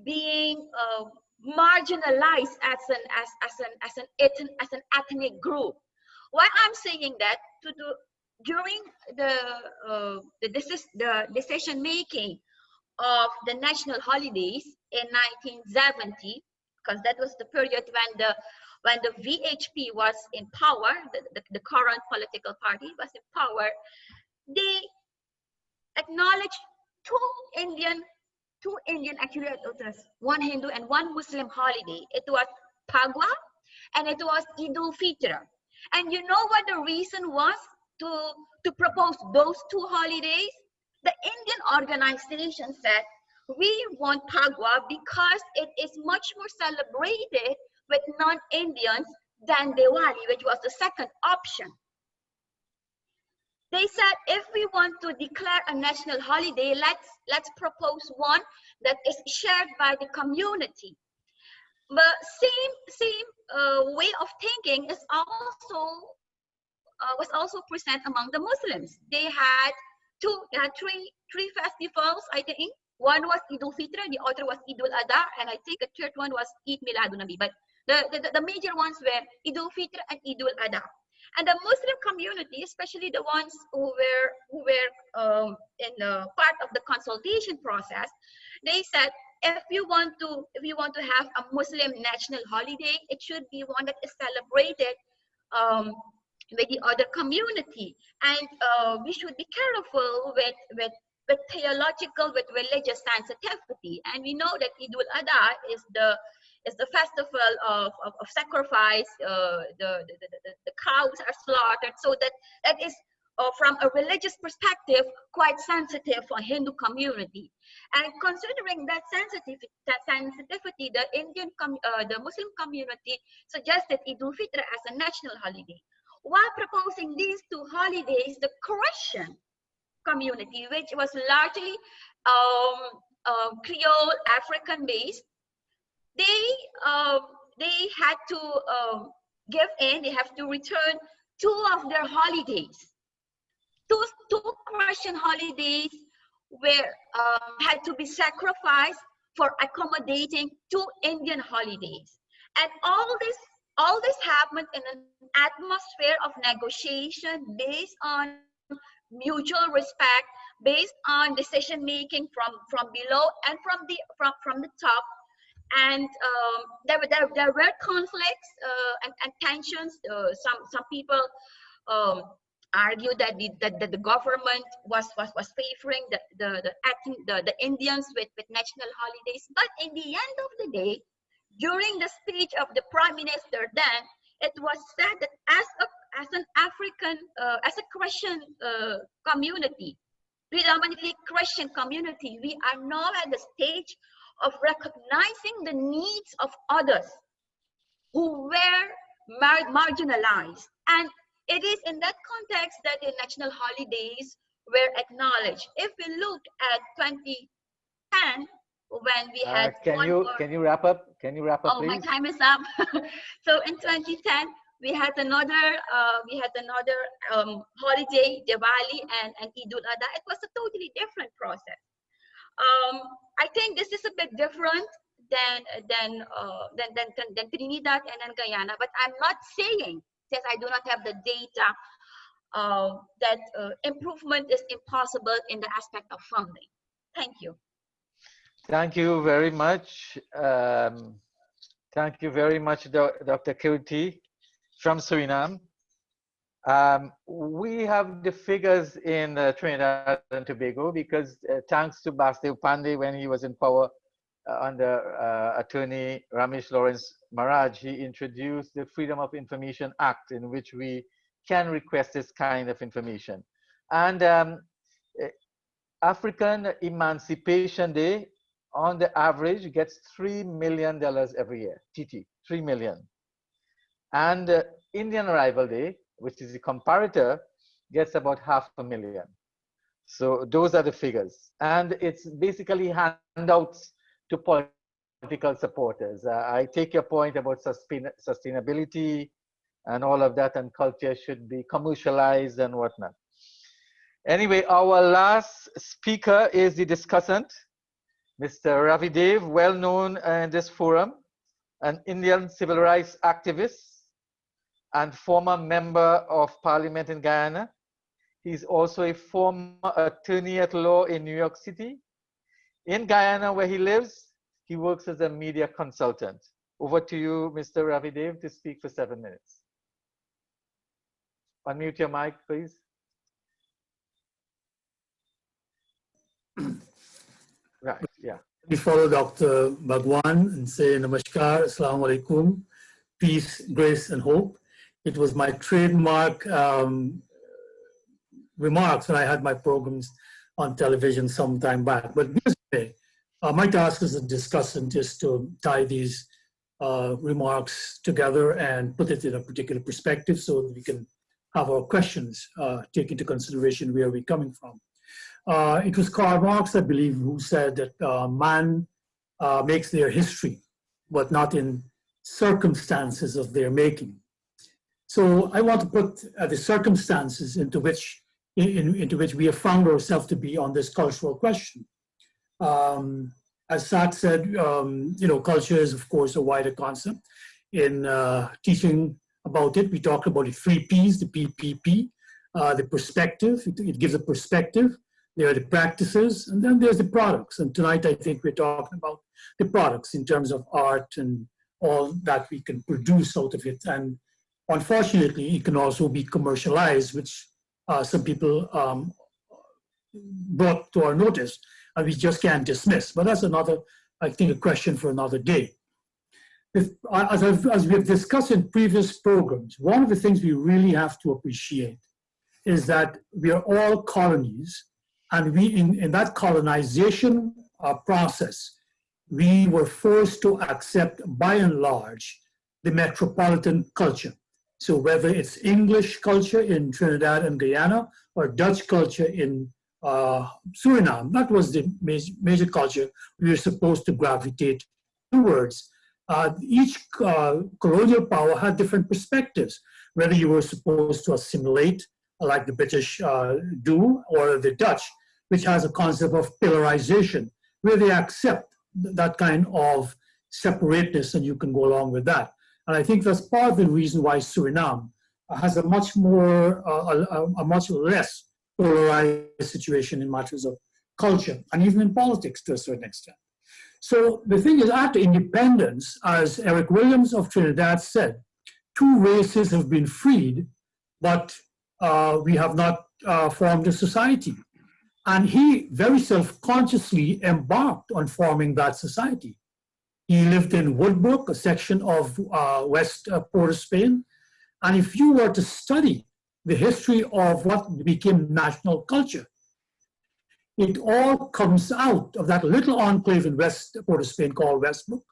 being marginalized as an ethnic group. Why I'm saying that during the decision making of the national holidays in 1970, because that was the period when the VHP was in power, the current political party was in power, they acknowledged two Indian, actually it was one Hindu and one Muslim holiday. It was Phagwa and it was Eid-ul-Fitr. And you know what the reason was to propose those two holidays? The Indian organization said, we want Phagwa because it is much more celebrated with non-Indians than Diwali, which was the second option. They said, if we want to declare a national holiday, let's propose one that is shared by the community. But same way of thinking is was also present among the Muslims. They had three festivals, I think. One was Eid-ul-Fitr, the other was Eid-ul-Adha, and I think a third one was Eid Miladun-Nabi. But the major ones were Eid-ul-Fitr and Eid-ul-Adha. And the Muslim community, especially the ones who were in part of the consultation process, they said, if you want to have a Muslim national holiday, it should be one that is celebrated with the other community, and we should be careful with theological, with religious sensitivity. And we know that Eid-ul-Adha is the festival of sacrifice. The cows are slaughtered, so that is from a religious perspective quite sensitive for Hindu community. And considering that sensitivity, the Muslim community suggested Eid-ul-Fitr as a national holiday. While proposing these two holidays, the Christian community, which was largely Creole African based, they had to give in. They have to return two of their holidays. Two Christian holidays were had to be sacrificed for accommodating two Indian holidays, and all this happened in an atmosphere of negotiation based on mutual respect, based on decision making from below and from the top. And there were conflicts and tensions. Some people argue that the government was favoring the Indians with national holidays. But in the end of the day, during the speech of the Prime Minister then, it was said that as an African, as a Christian community, predominantly Christian community, we are now at the stage of recognizing the needs of others who were marginalized. And it is in that context that the national holidays were acknowledged. If we look at 2010, when we had can you wrap up? Can you wrap up, oh, please? My time is up. So in 2010, we had another holiday, Diwali and Eid-ul-Adha. It was a totally different process. I think this is a bit different than Trinidad and then Guyana. But I'm not saying, since I do not have the data, that improvement is impossible in the aspect of funding. Thank you. Thank you very much. Thank you very much, Dr. KIRTIE from Suriname. We have the figures in Trinidad and Tobago because thanks to Bastille Pandey, when he was in power under attorney Ramesh Lawrence Maharaj, he introduced the Freedom of Information Act, in which we can request this kind of information. And African Emancipation Day, on the average, gets $3 million every year, TT, 3 million. And Indian Arrival Day, which is the comparator, gets about $500,000. So those are the figures. And it's basically handouts to political supporters. I take your point about sustainability and all of that, and culture should be commercialized and whatnot. Anyway, our last speaker is the discussant, Mr. Ravi Dev, well known in this forum, an Indian civil rights activist and former member of parliament in Guyana. He's also a former attorney at law in New York City. In Guyana, where he lives, he works as a media consultant. Over to you, Mr. Ravi Dev, to speak for 7 minutes. Unmute your mic, please. Right, yeah. We follow Dr. Bhagwan and say Namaskar, Assalamu Alaikum, peace, grace, and hope. It was my trademark remarks when I had my programs on television some time back. But this day, my task as a discussant is to tie these remarks together and put it in a particular perspective so that we can have our questions take into consideration where we're coming from. It was Karl Marx, I believe, who said that man makes their history, but not in circumstances of their making. So I want to put the circumstances into which we have found ourselves to be on this cultural question. As SAT said, culture is, of course, a wider concept. In teaching about it, we talk about the 3 Ps, the PPP, the perspective, it gives a perspective. There are the practices, and then there's the products. And tonight, I think we're talking about the products in terms of art and all that we can produce out of it. And unfortunately, it can also be commercialized, which some people brought to our notice, and we just can't dismiss. But that's another, I think, a question for another day. As we've discussed in previous programs, one of the things we really have to appreciate is that we are all colonies. And we, in that colonization process, we were forced to accept, by and large, the metropolitan culture. So whether it's English culture in Trinidad and Guyana or Dutch culture in Suriname, that was the major culture we were supposed to gravitate towards. Each colonial power had different perspectives, whether you were supposed to assimilate, like the British do, or the Dutch, which has a concept of pillarization, where they accept that kind of separateness, and you can go along with that. And I think that's part of the reason why Suriname has a much more, a much less polarized situation in matters of culture, and even in politics to a certain extent. So the thing is, after independence, as Eric Williams of Trinidad said, 2 races have been freed, but we have not formed a society. And he very self-consciously embarked on forming that society. He lived in Woodbrook, a section of West Port of Spain. And if you were to study the history of what became national culture, it all comes out of that little enclave in West Port of Spain called Westbrook.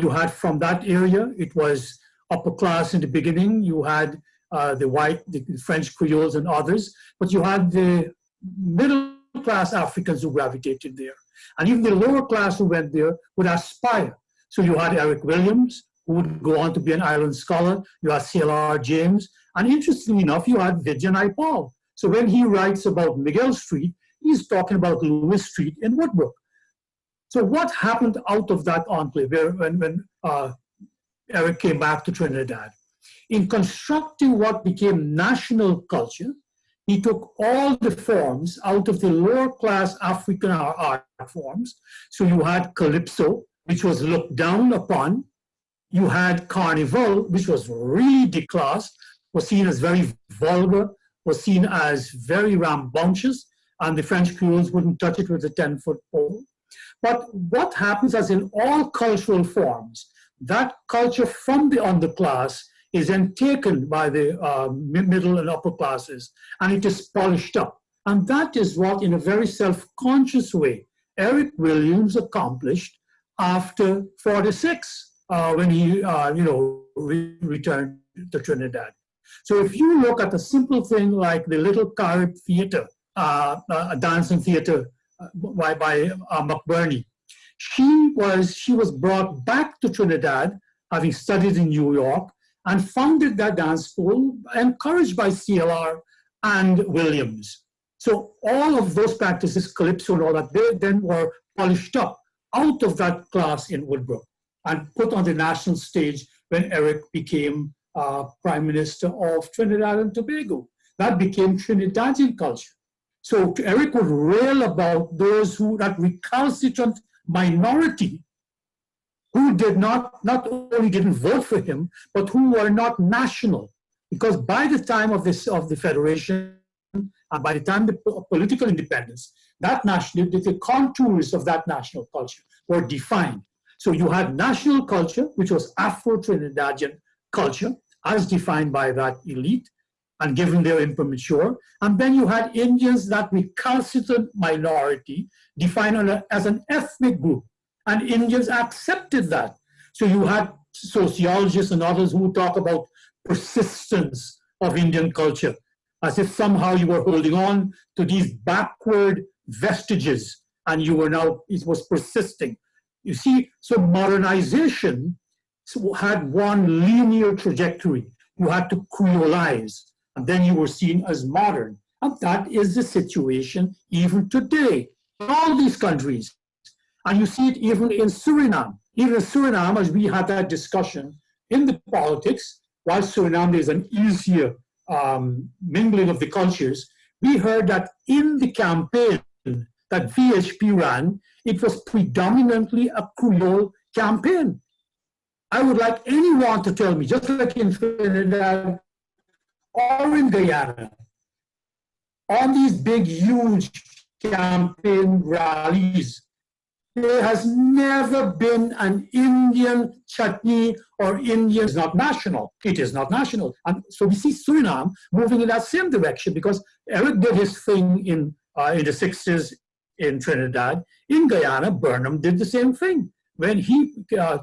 You had from that area, it was upper class in the beginning. You had the French Creoles and others, but you had the middle class Africans who gravitated there. And even the lower class who went there would aspire. So you had Eric Williams, who would go on to be an island scholar. You had C.L.R. James. And interestingly enough, you had Vidyan I. Paul. So when he writes about Miguel Street, he's talking about Lewis Street in Woodbrook. So what happened out of that enclave when Eric came back to Trinidad? In constructing what became national culture, he took all the forms out of the lower class African art forms. So you had calypso, which was looked down upon. You had carnival, which was really declassed, was seen as very vulgar, was seen as very rambunctious, and the French Creoles wouldn't touch it with a 10-foot pole. But what happens, as in all cultural forms, that culture from the underclass is then taken by the middle and upper classes, and it is polished up. And that is what, in a very self-conscious way, Eric Williams accomplished after 46, when he returned to Trinidad. So if you look at a simple thing like the Little Carib Theater, a dancing theater by McBurney, she was brought back to Trinidad, having studied in New York, and founded that dance school, encouraged by CLR and Williams. So all of those practices, calypso and all that, they then were polished up out of that class in Woodbrook and put on the national stage when Eric became Prime Minister of Trinidad and Tobago. That became Trinidadian culture. So Eric would rail about those that recalcitrant minority who did not only didn't vote for him, but who were not national. Because by the time of the Federation, and by the time of the political independence, the contours of that national culture were defined. So you had national culture, which was Afro-Trinidadian culture, as defined by that elite, and given their imprimatur. And then you had Indians, that recalcitrant minority, defined as an ethnic group. And Indians accepted that. So you had sociologists and others who talk about persistence of Indian culture, as if somehow you were holding on to these backward vestiges and it was persisting. You see, so modernization had one linear trajectory. You had to creolize, and then you were seen as modern. And that is the situation even today in all these countries. And you see it even in Suriname. Even in Suriname, as we had that discussion in the politics, while Suriname is an easier mingling of the cultures, we heard that in the campaign that VHP ran, it was predominantly a Creole campaign. I would like anyone to tell me, just like in Trinidad or in Guyana, on these big, huge campaign rallies, there has never been an Indian chutney or Indian. It's not national. It is not national. And so we see Suriname moving in that same direction, because Eric did his thing in the 60s in Trinidad. In Guyana, Burnham did the same thing. When he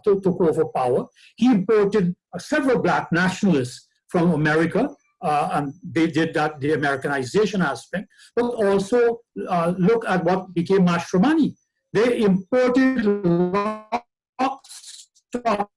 took over power, he imported several black nationalists from America, and they did that, the Americanization aspect, but also look at what became matrimony. They imported lock, stock,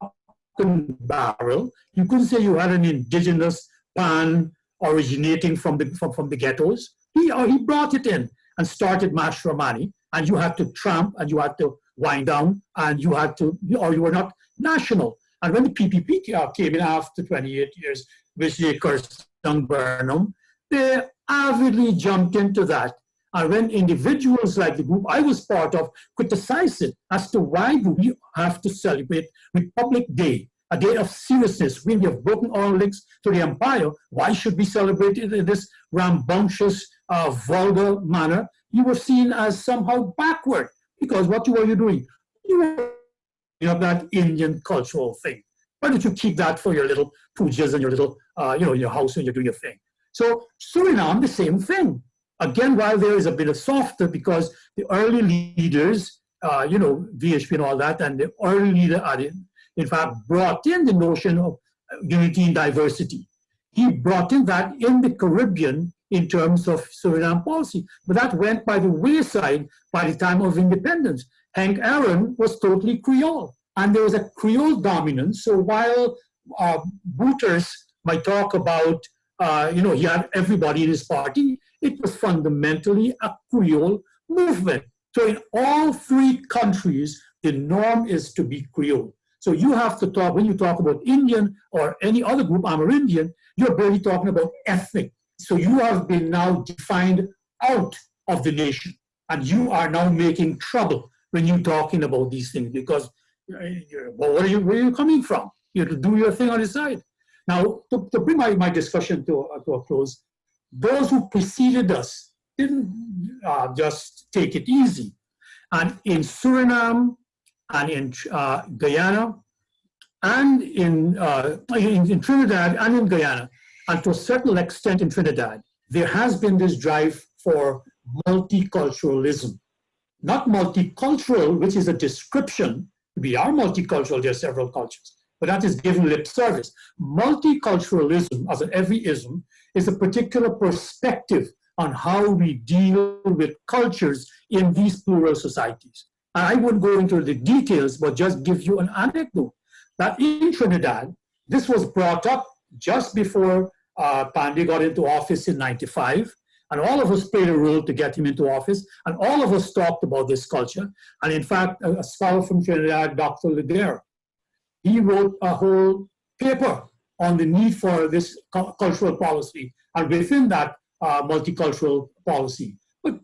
and barrel. You couldn't say you had an indigenous pan originating from the ghettos. He brought it in and started matrimony, and you had to tramp, and you had to wind down, and you had to, or you were not national. And when the PPP came in after 28 years, which they cursed down Burnham, they avidly jumped into that. And when individuals like the group I was part of criticized it as to why do we have to celebrate Republic Day, a day of seriousness, when we have broken all links to the empire, why should we celebrate it in this rambunctious, vulgar manner? You were seen as somehow backward, because what were you doing? You were that Indian cultural thing. Why don't you keep that for your little pujas and your little, your house when you're doing your thing? So Suriname, the same thing. Again, while there is a bit of softer, because the early leaders, VHP and all that, and the early leader, in fact, brought in the notion of unity and diversity. He brought in that in the Caribbean in terms of Suriname policy, but that went by the wayside by the time of independence. Hank Aaron was totally Creole, and there was a Creole dominance. So while Bouters might talk about, he had everybody in his party, it was fundamentally a Creole movement. So in all three countries, the norm is to be Creole. So you have to talk, when you talk about Indian or any other group, Amerindian, you're barely talking about ethnic. So you have been now defined out of the nation, and you are now making trouble when you're talking about these things, because well, where are you coming from? You have to do your thing on the side. Now, to bring my discussion to a close, those who preceded us didn't just take it easy. And in Suriname and in Guyana and in Trinidad and in Guyana, and to a certain extent in Trinidad, there has been this drive for multiculturalism. Not multicultural, which is a description. We are multicultural, there are several cultures, but that is given lip service. Multiculturalism, as in every ism, is a particular perspective on how we deal with cultures in these plural societies. And I wouldn't go into the details, but just give you an anecdote that in Trinidad, this was brought up just before Pandey got into office in '95. And all of us played a role to get him into office. And all of us talked about this culture. And in fact, a scholar from Trinidad, Dr. Laguerre, he wrote a whole paper on the need for this cultural policy. And within that, multicultural policy. But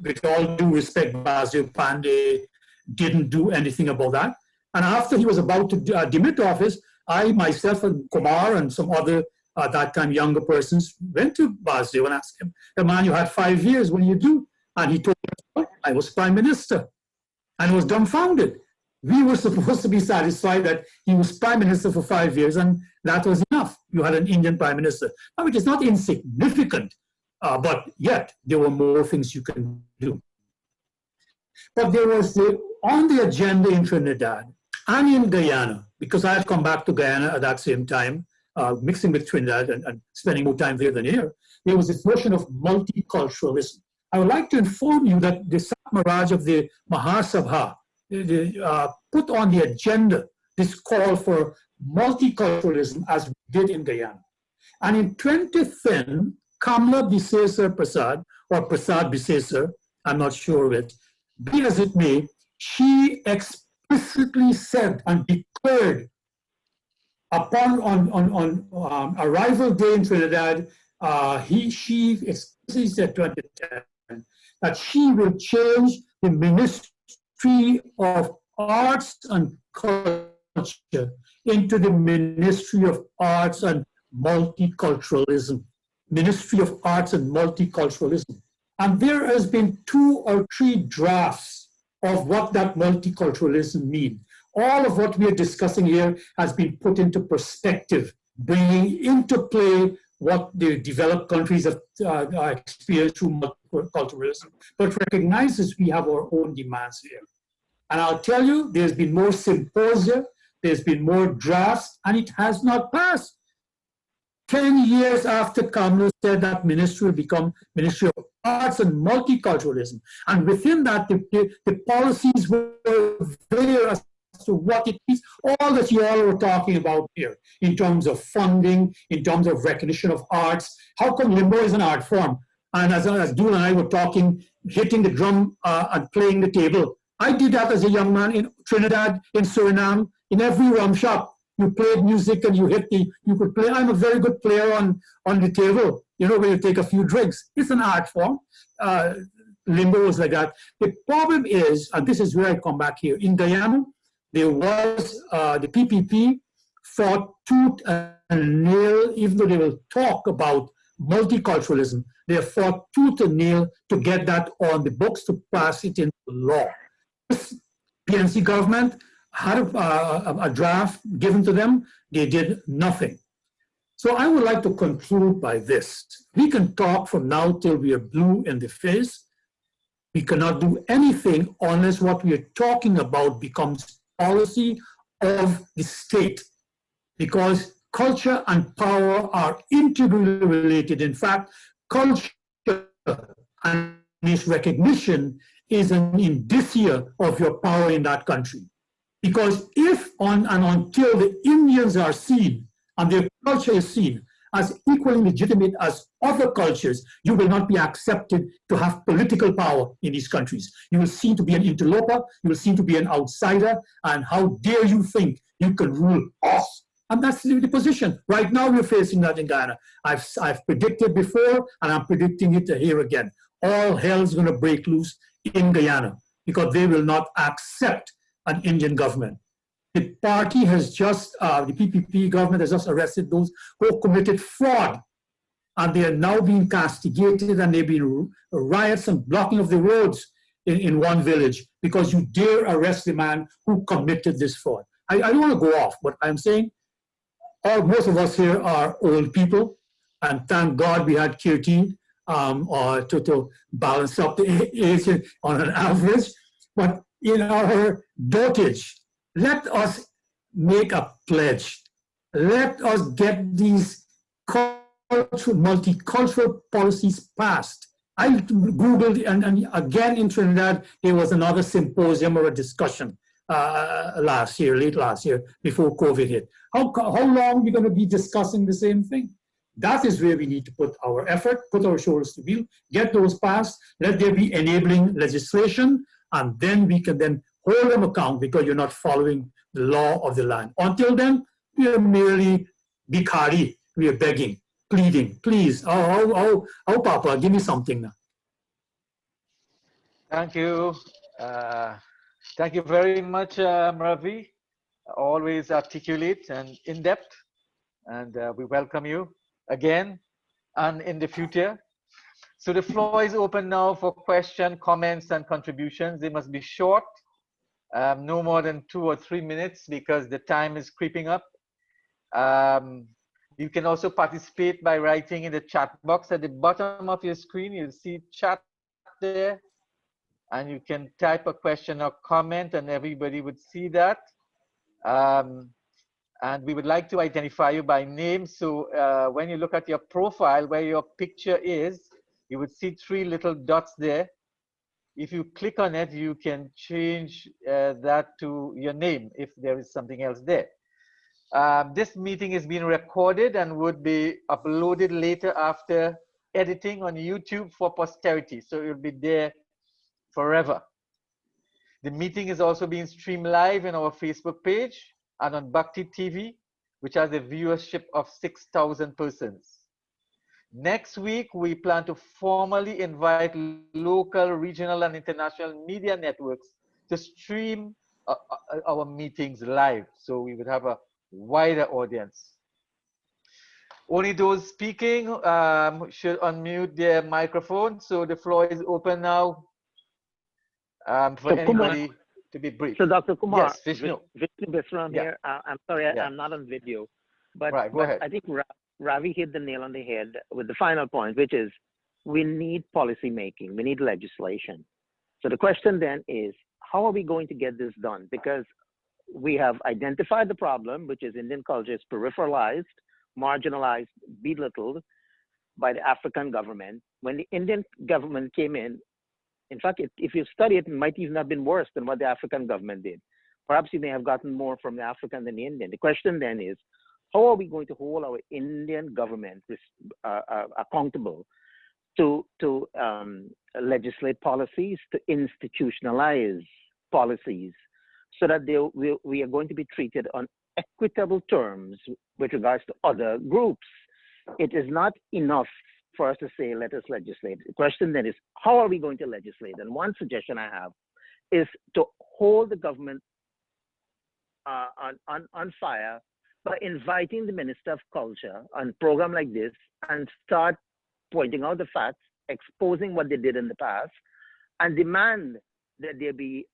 with all due respect, Basil Pandey didn't do anything about that. And after he was about to demit office, I myself and Kumar and some other at that time younger persons went to Basil and asked him, "The man, you had 5 years, what do you do?" And he told us, "I was prime minister," and was dumbfounded. We were supposed to be satisfied that he was prime minister for 5 years, and that was enough. You had an Indian prime minister. Now, it is not insignificant, but yet there were more things you can do. But there was on the agenda in Trinidad and in Guyana, because I had come back to Guyana at that same time, mixing with Trinidad and spending more time there than here, there was this notion of multiculturalism. I would like to inform you that the SAT Maharaj of the Mahasabha put on the agenda this call for multiculturalism as we did in Guyana. And in 2010, Kamla Bisesar Prasad, or Prasad Bisesar, I'm not sure of it, be as it may, she explicitly said and declared upon on arrival day in Trinidad, she explicitly said 2010 that she will change the Ministry of Arts and Culture into the Ministry of Arts and Multiculturalism. Ministry of Arts and Multiculturalism. And there has been 2 or 3 drafts of what that multiculturalism means. All of what we are discussing here has been put into perspective, bringing into play what the developed countries have experienced through multiculturalism, but recognizes we have our own demands here. And I'll tell you, there's been more symposia, there's been more drafts, and it has not passed. 10 years after Kamla said that ministry will become Ministry of Arts and Multiculturalism. And within that, the policies were there as to what it is, all that you all were talking about here, in terms of funding, in terms of recognition of arts. How come limbo is an art form? And as Dul and I were talking, hitting the drum and playing the table, I did that as a young man in Trinidad, in Suriname, in every rum shop. You played music and you could play. I'm a very good player on the table, you know, when you take a few drinks. It's an art form. Limbo is like that. The problem is, and this is where I come back here, in Guyana, there was the PPP fought tooth and nail, even though they will talk about multiculturalism, they fought tooth and nail to get that on the books to pass it into law. This PNC government had a draft given to them, they did nothing. So I would like to conclude by this. We can talk from now till we are blue in the face. We cannot do anything unless what we are talking about becomes policy of the state, because culture and power are integrally related. In fact, culture and its recognition is an indicia of your power in that country. Because if and until the Indians are seen and their culture is seen as equally legitimate as other cultures, you will not be accepted to have political power in these countries. You will seem to be an interloper, you will seem to be an outsider, and how dare you think you can rule us? And that's the position. Right now, we're facing that in Guyana. I've predicted before, and I'm predicting it here again. All hell's going to break loose in Guyana because they will not accept an Indian government. The party has just, the PPP government has just arrested those who committed fraud, and they are now being castigated, and there have been riots and blocking of the roads in one village because you dare arrest the man who committed this fraud. I don't want to go off, but I'm saying most of us here are old people, and thank God we had KIRTIE to balance up the age on an average. But in our dotage, let us make a pledge. Let us get these multicultural policies passed. I Googled, and again in Trinidad, there was another symposium or a discussion late last year, before COVID hit. How long are we going to be discussing the same thing? That is where we need to put our effort, put our shoulders to wheel, get those passed, let there be enabling legislation, and then we can then hold them account because you're not following the law of the land. Until then, we are merely bikari, we are begging, pleading, please, oh, Papa, give me something now. Thank you. Thank you very much, Ravi. Always articulate and in-depth, and we welcome you again and in the future. So the floor is open now for questions, comments, and contributions. They must be short, no more than 2 or 3 minutes because the time is creeping up. You can also participate by writing in the chat box at the bottom of your screen. You'll see chat there, and you can type a question or comment, and everybody would see that. And we would like to identify you by name. So when you look at your profile where your picture is, you would see 3 little dots there. If you click on it, you can change that to your name if there is something else there. This meeting is being recorded and would be uploaded later after editing on YouTube for posterity. So it will be there forever. The meeting is also being streamed live in our Facebook page and on Bhakti TV, which has a viewership of 6,000 persons. Next week, we plan to formally invite local, regional, and international media networks to stream our meetings live, so we would have a wider audience. Only those speaking should unmute their microphone, so the floor is open now for anybody to be brief. So Dr. Kumar, yes, Vishnu Bisram here. I'm sorry, I'm not on video, but, right, go ahead. I think Ravi hit the nail on the head with the final point, which is we need policy making, we need legislation. So the question then is, how are we going to get this done? Because we have identified the problem, which is Indian culture is peripheralized, marginalized, belittled by the African government. When the Indian government came in fact, if you study it, it might even have been worse than what the African government did. Perhaps you may have gotten more from the African than the Indian. The question then is, how are we going to hold our Indian government accountable to legislate policies, to institutionalize policies, so that we are going to be treated on equitable terms with regards to other groups? It is not enough for us to say, let us legislate. The question then is, how are we going to legislate? And one suggestion I have is to hold the government on fire by inviting the Minister of Culture on a program like this and start pointing out the facts, exposing what they did in the past, and demand that there be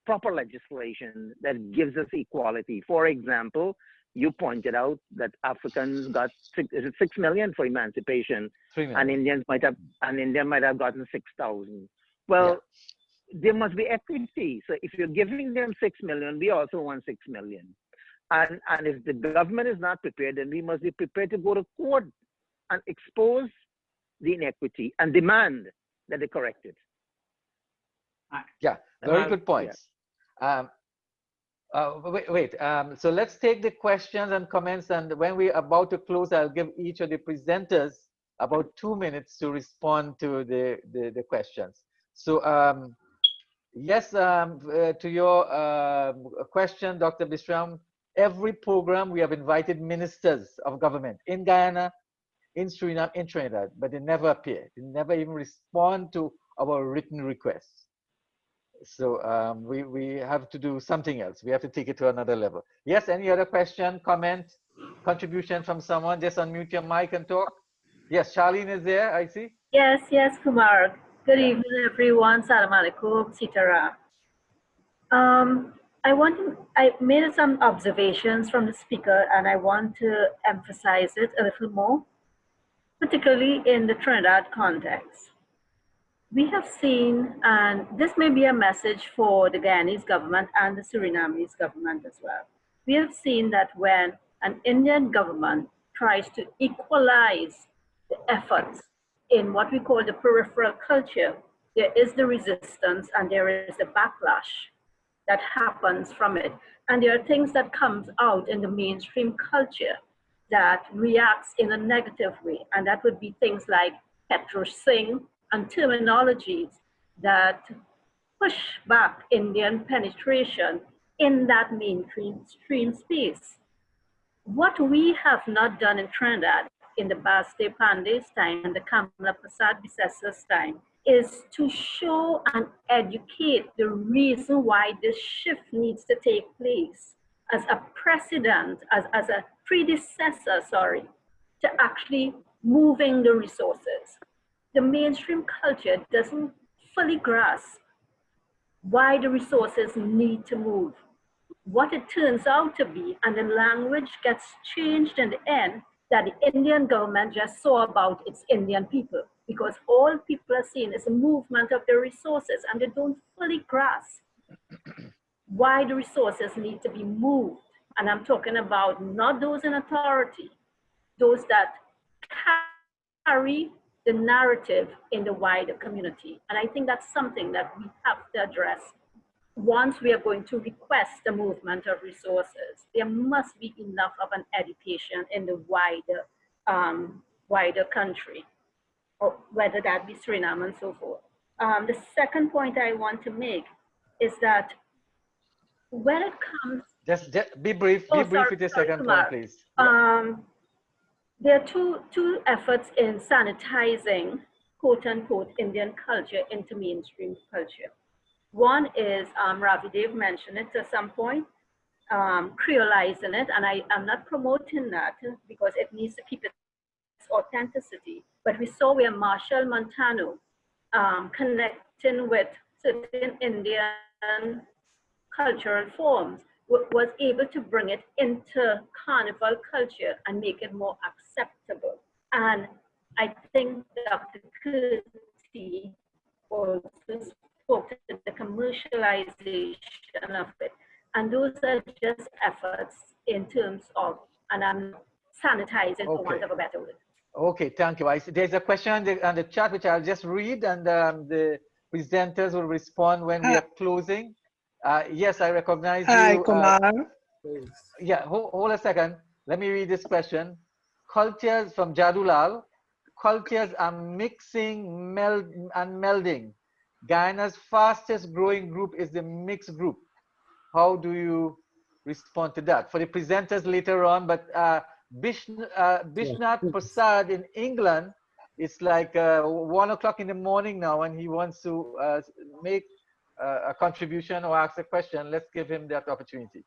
proper legislation that gives us equality. For example, you pointed out that Africans got 6 million for emancipation, and Indians might have, India might have gotten 6,000. Well, there must be equity. So if you're giving them 6 million, we also want 6 million. And if the government is not prepared, then we must be prepared to go to court and expose the inequity and demand that they correct it. Yeah, very good points. Wait. So let's take the questions and comments, and when we're about to close, I'll give each of the presenters about 2 minutes to respond to the questions. So yes, to your question, Dr. Bishram, every program we have invited ministers of government in Guyana, in Suriname, in Trinidad, but they never appear. They never even respond to our written requests. So we have to do something else. We have to take it to another level. Yes, any other question, comment, contribution from someone? Just unmute your mic and talk. Yes, Charlene is there, I see. Yes, Kumar. Good evening, everyone. Salam alaikum, Sitara. I made some observations from the speaker, and I want to emphasize it a little more, particularly in the Trinidad context. We have seen, and this may be a message for the Guyanese government and the Surinamese government as well. We have seen that when an Indian government tries to equalize the efforts in what we call the peripheral culture, there is the resistance and there is the backlash that happens from it. And there are things that comes out in the mainstream culture that reacts in a negative way. And that would be things like Singh and terminologies that push back Indian penetration in that mainstream space. What we have not done in Trinidad in the Baste Pandey's time and the Kamala Prasad Bisessa's time is to show and educate the reason why this shift needs to take place as a precedent, as a predecessor, to actually moving the resources. The mainstream culture doesn't fully grasp why the resources need to move, what it turns out to be, and the language gets changed in the end that the Indian government just saw about its Indian people, because all people are seeing is a movement of the resources, and they don't fully grasp why the resources need to be moved. And I'm talking about not those in authority, those that carry the narrative in the wider community. And I think that's something that we have to address. Once we are going to request the movement of resources, there must be enough of an education in the wider country, or whether that be Suriname and so forth. The second point I want to make is that when it comes... Just be brief, with your second point, please. There are two efforts in sanitizing, quote unquote, Indian culture into mainstream culture. One is, RAVI DEV mentioned it at some point, creolizing it, and I'm not promoting that because it needs to keep its authenticity. But we saw where Marshall Montano connecting with certain Indian cultural forms was able to bring it into carnival culture and make it more acceptable. And I think Dr. KIRTIE also spoke to the commercialization of it. And those are just efforts in terms of, and I'm sanitizing for want of a better word. Okay, thank you. There's a question on the chat which I'll just read, and the presenters will respond when we are closing. Yes, I recognize you. Hi, Kumar. Yeah, hold a second. Let me read this question. Cultures from Jadulal. Cultures are mixing and melding. Guyana's fastest growing group is the mixed group. How do you respond to that? For the presenters later on, but Bishnath Prasad in England, it's like 1 o'clock in the morning now, and he wants to make a contribution or ask a question. Let's give him that opportunity.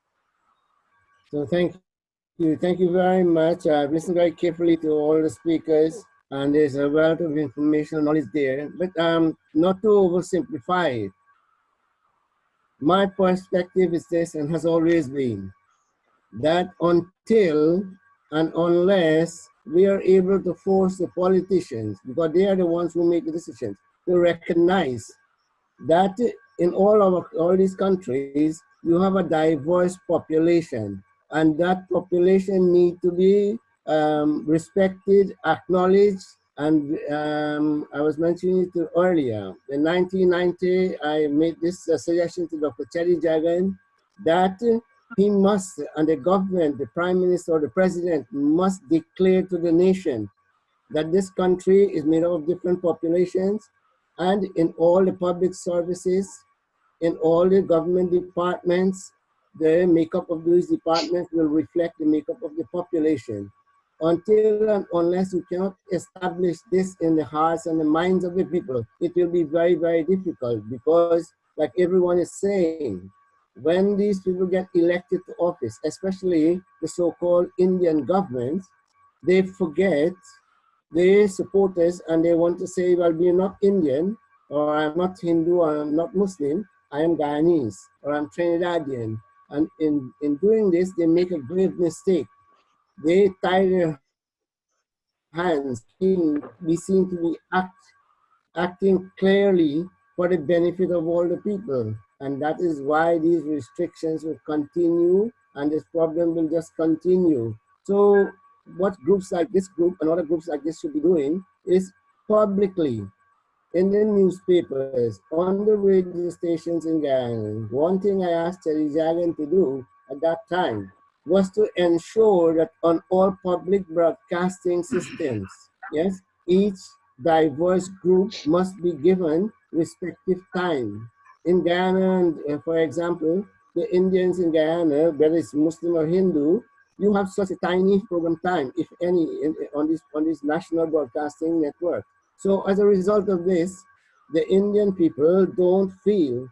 So thank you very much. I've listened very carefully to all the speakers, and there's a wealth of information and knowledge there, but not to oversimplify it. My perspective is this, and has always been, that until and unless we are able to force the politicians, because they are the ones who make the decisions, to recognize that in all these countries, you have a diverse population, and that population need to be respected, acknowledged, and I was mentioning it earlier. In 1990, I made this suggestion to Dr. Cherry Jagan that he must, and the government, the prime minister or the president must declare to the nation that this country is made up of different populations, and in all the public services, in all the government departments, the makeup of those departments will reflect the makeup of the population. Until and unless you cannot establish this in the hearts and the minds of the people, it will be very, very difficult, because like everyone is saying, when these people get elected to office, especially the so-called Indian governments, they forget their supporters and they want to say, well, we're not Indian, or I'm not Hindu, or I'm not Muslim, I am Guyanese, or I'm Trinidadian. And in doing this, they make a grave mistake. They tie their hands, we seem to be acting clearly for the benefit of all the people. And that is why these restrictions will continue and this problem will just continue. So what groups like this group and other groups like this should be doing is publicly in the newspapers, on the radio stations in Guyana. One thing I asked Terry Jagan to do at that time was to ensure that on all public broadcasting systems, yes, each diverse group must be given respective time. In Guyana, for example, the Indians in Guyana, whether it's Muslim or Hindu, you have such a tiny program time, if any, on this national broadcasting network. So as a result of this, the Indian people don't feel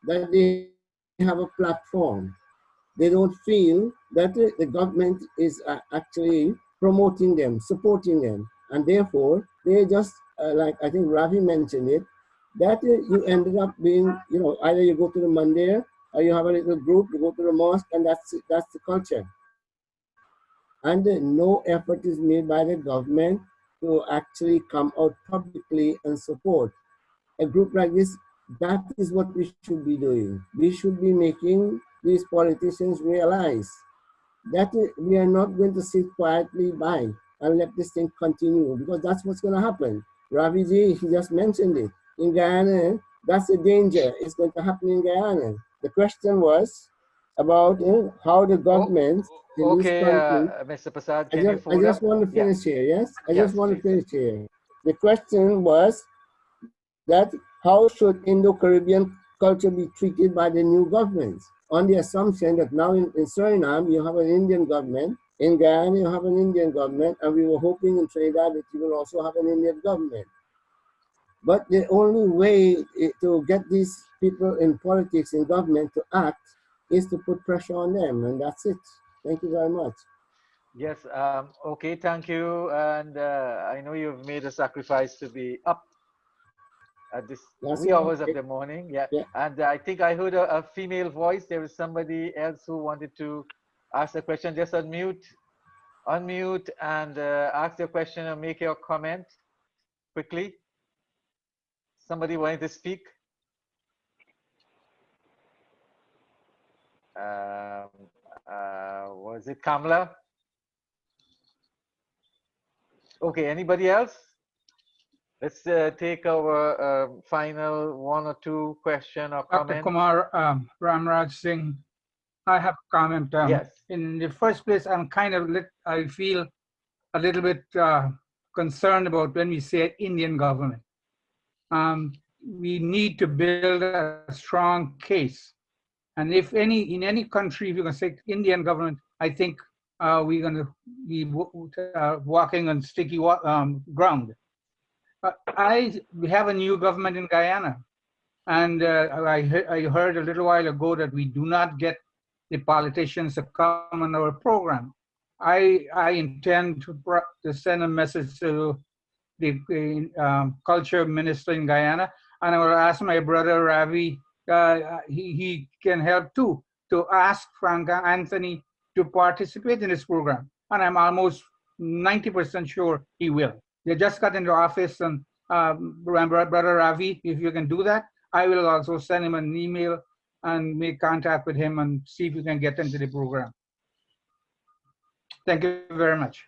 that they have a platform. They don't feel that the government is actually promoting them, supporting them. And therefore, they just, like I think Ravi mentioned it, that you ended up being, you know, either you go to the mandir or you have a little group, you go to the mosque, and that's the culture. And no effort is made by the government to actually come out publicly and support. A group like this, that is what we should be doing. We should be making these politicians realize that we are not going to sit quietly by and let this thing continue, because that's what's going to happen. Ravi ji, he just mentioned it. In Guyana, that's the danger. It's going to happen in Guyana. The question was about how the government in this country. Mr. Prasad, I just want to finish here, yes? I just want to finish here. The question was that how should Indo-Caribbean culture be treated by the new governments? On the assumption that now in Suriname, you have an Indian government, in Guyana, you have an Indian government, and we were hoping in Trinidad that you will also have an Indian government. But the only way to get these people in politics, in government, to act is to put pressure on them, and that's it. Thank you very much. Yes, okay, thank you. And I know you've made a sacrifice to be up at this wee hours of the morning. Yeah. And I think I heard a female voice. There was somebody else who wanted to ask a question. Just unmute and ask your question or make your comment quickly. Somebody wanted to speak? Was it Kamala? Okay, anybody else? Let's take our final one or two question or comment. Dr. Kumar Ramraj Singh, I have a comment. Yes. In the first place, I feel a little bit concerned about when we say Indian government. We need to build a strong case. And if in any country, if you're going to say Indian government, I think we're going to be walking on sticky ground. We have a new government in Guyana. And I heard a little while ago that we do not get the politicians to come on our program. I intend to send a message to the culture minister in Guyana, and I will ask my brother Ravi, he can help too, to ask Frank Anthony to participate in this program. And I'm almost 90% sure he will. They just got into office, and brother Ravi, if you can do that, I will also send him an email and make contact with him and see if we can get into the program. Thank you very much.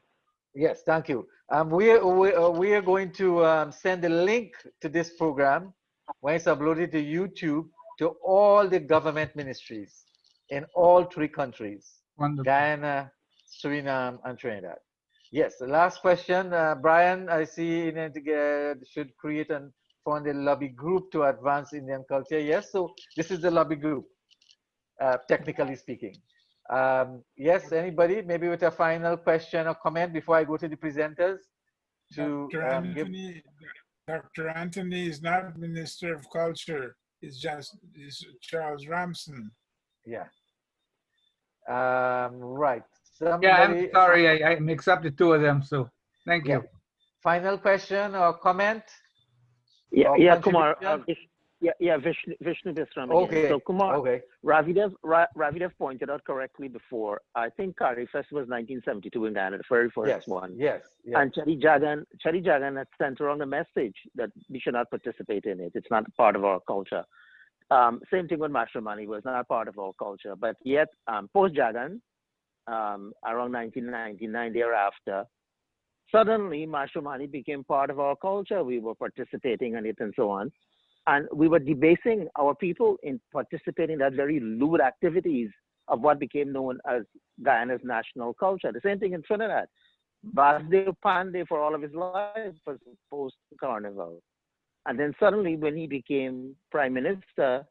Yes, thank you. We are going to send a link to this program when it's uploaded to YouTube to all the government ministries. in all three countries, Wonderful. Guyana, Suriname, and Trinidad. Yes, the last question, Brian, I see should create and fund a lobby group to advance Indian culture. Yes, so this is the lobby group, technically speaking. Yes, anybody, maybe with a final question or comment before I go to the presenters? Dr. Anthony is not Minister of Culture. It's Charles Ramson. Yeah. Right. Somebody, yeah, I'm sorry, I mix up the two of them. So thank you. Final question or comment? Yeah, Kumar. Vishnu Visram. Okay. So Kumar, okay. Ravi Dev pointed out correctly before. I think KIRTIE Fest was 1972 in Ghana, the very first one. Yes. And Chari Jagan had sent around a message that we should not participate in it. It's not part of our culture. Same thing with matrimony, was not part of our culture. But yet, post Jagan, around 1999, thereafter, suddenly matrimony became part of our culture. We were participating in it and so on. And we were debasing our people in participating in that very lewd activities of what became known as Guyana's national culture. The same thing in Trinidad. Basdeo Pandey for all of his life was post-Carnival. And then suddenly when he became prime minister,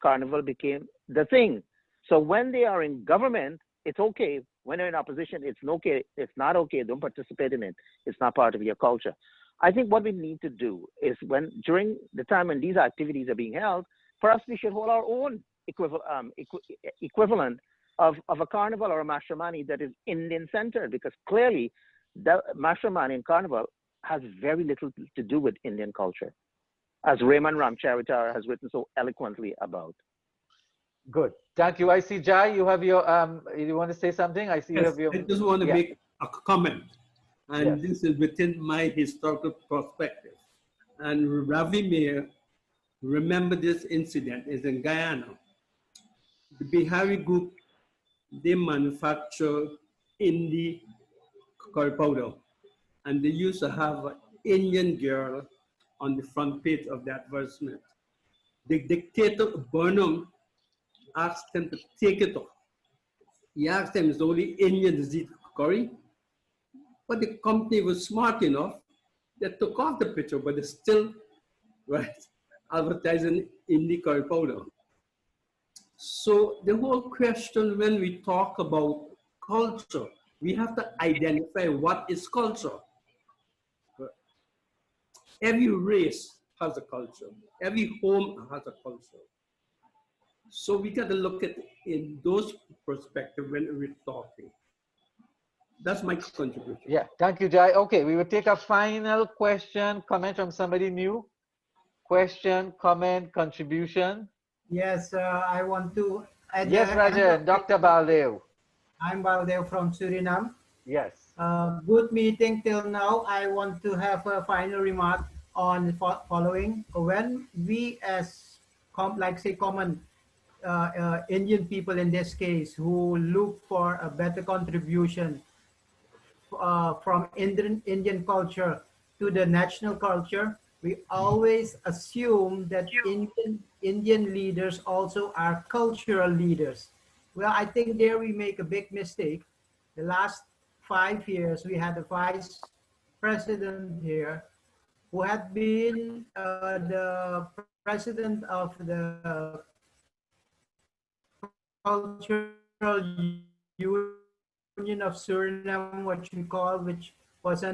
Carnival became the thing. So when they are in government, it's okay. When they're in opposition, it's okay. It's not okay. Don't participate in it. It's not part of your culture. I think what we need to do is during the time when these activities are being held, perhaps we should hold our own equivalent of a carnival or a matrimony that is Indian-centered, because clearly the matrimony and carnival has very little to do with Indian culture, as Raymond Ramcharitara has written so eloquently about. Good. Thank you. I see, Jai, you have your, you want to say something? I see you have your... I just want to make a comment. And this is within my historical perspective. And Ravi may remember this incident is in Guyana. The Bihari group, they manufacture Indi curry powder. And they used to have an Indian girl on the front page of the advertisement. The dictator Burnham asked them to take it off. He asked them, is only Indians eat curry? But the company was smart enough, they took off the picture, but it's still advertising Indi curry powder. So the whole question when we talk about culture, we have to identify what is culture. Every race has a culture. Every home has a culture. So we got to look at it in those perspectives when we're talking. That's my contribution. Yeah, thank you, Jai. Okay, we will take a final question, comment from somebody new. Question, comment, contribution. Yes, I want to... Yes, Rajan, Dr. Baldev. I'm Baldev from Suriname. Yes. Good meeting till now. I want to have a final remark on the following. When we as, common Indian people in this case, who look for a better contribution from Indian culture to the national culture, we always assume that Indian leaders also are cultural leaders. Well, I think there we make a big mistake. The last 5 years, we had a vice president here who had been the president of the Cultural Union of Suriname, which was a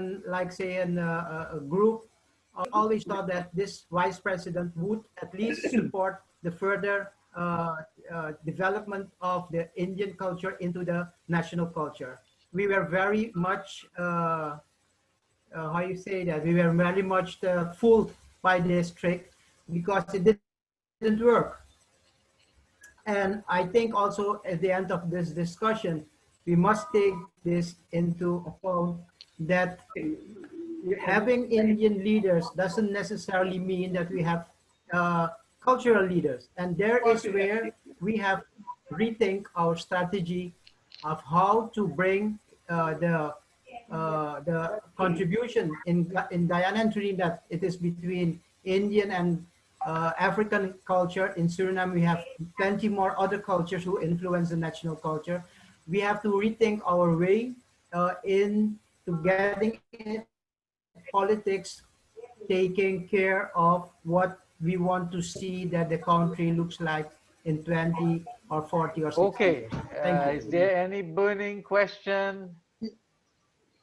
group. I always thought that this vice president would at least support the further development of the Indian culture into the national culture. We were very much, how you say that, we were very much fooled by this trick because it didn't work. And I think also at the end of this discussion, we must take this into account that having Indian leaders doesn't necessarily mean that we have cultural leaders. And there is where we have to rethink our strategy of how to bring the contribution in Guyana and Trinidad. It is between Indian and African culture. In Suriname, we have plenty more other cultures who influence the national culture. We have to rethink our way into getting politics, taking care of what we want to see that the country looks like in 20 or 40 or 60 Okay, years. Thank you. is there any burning question,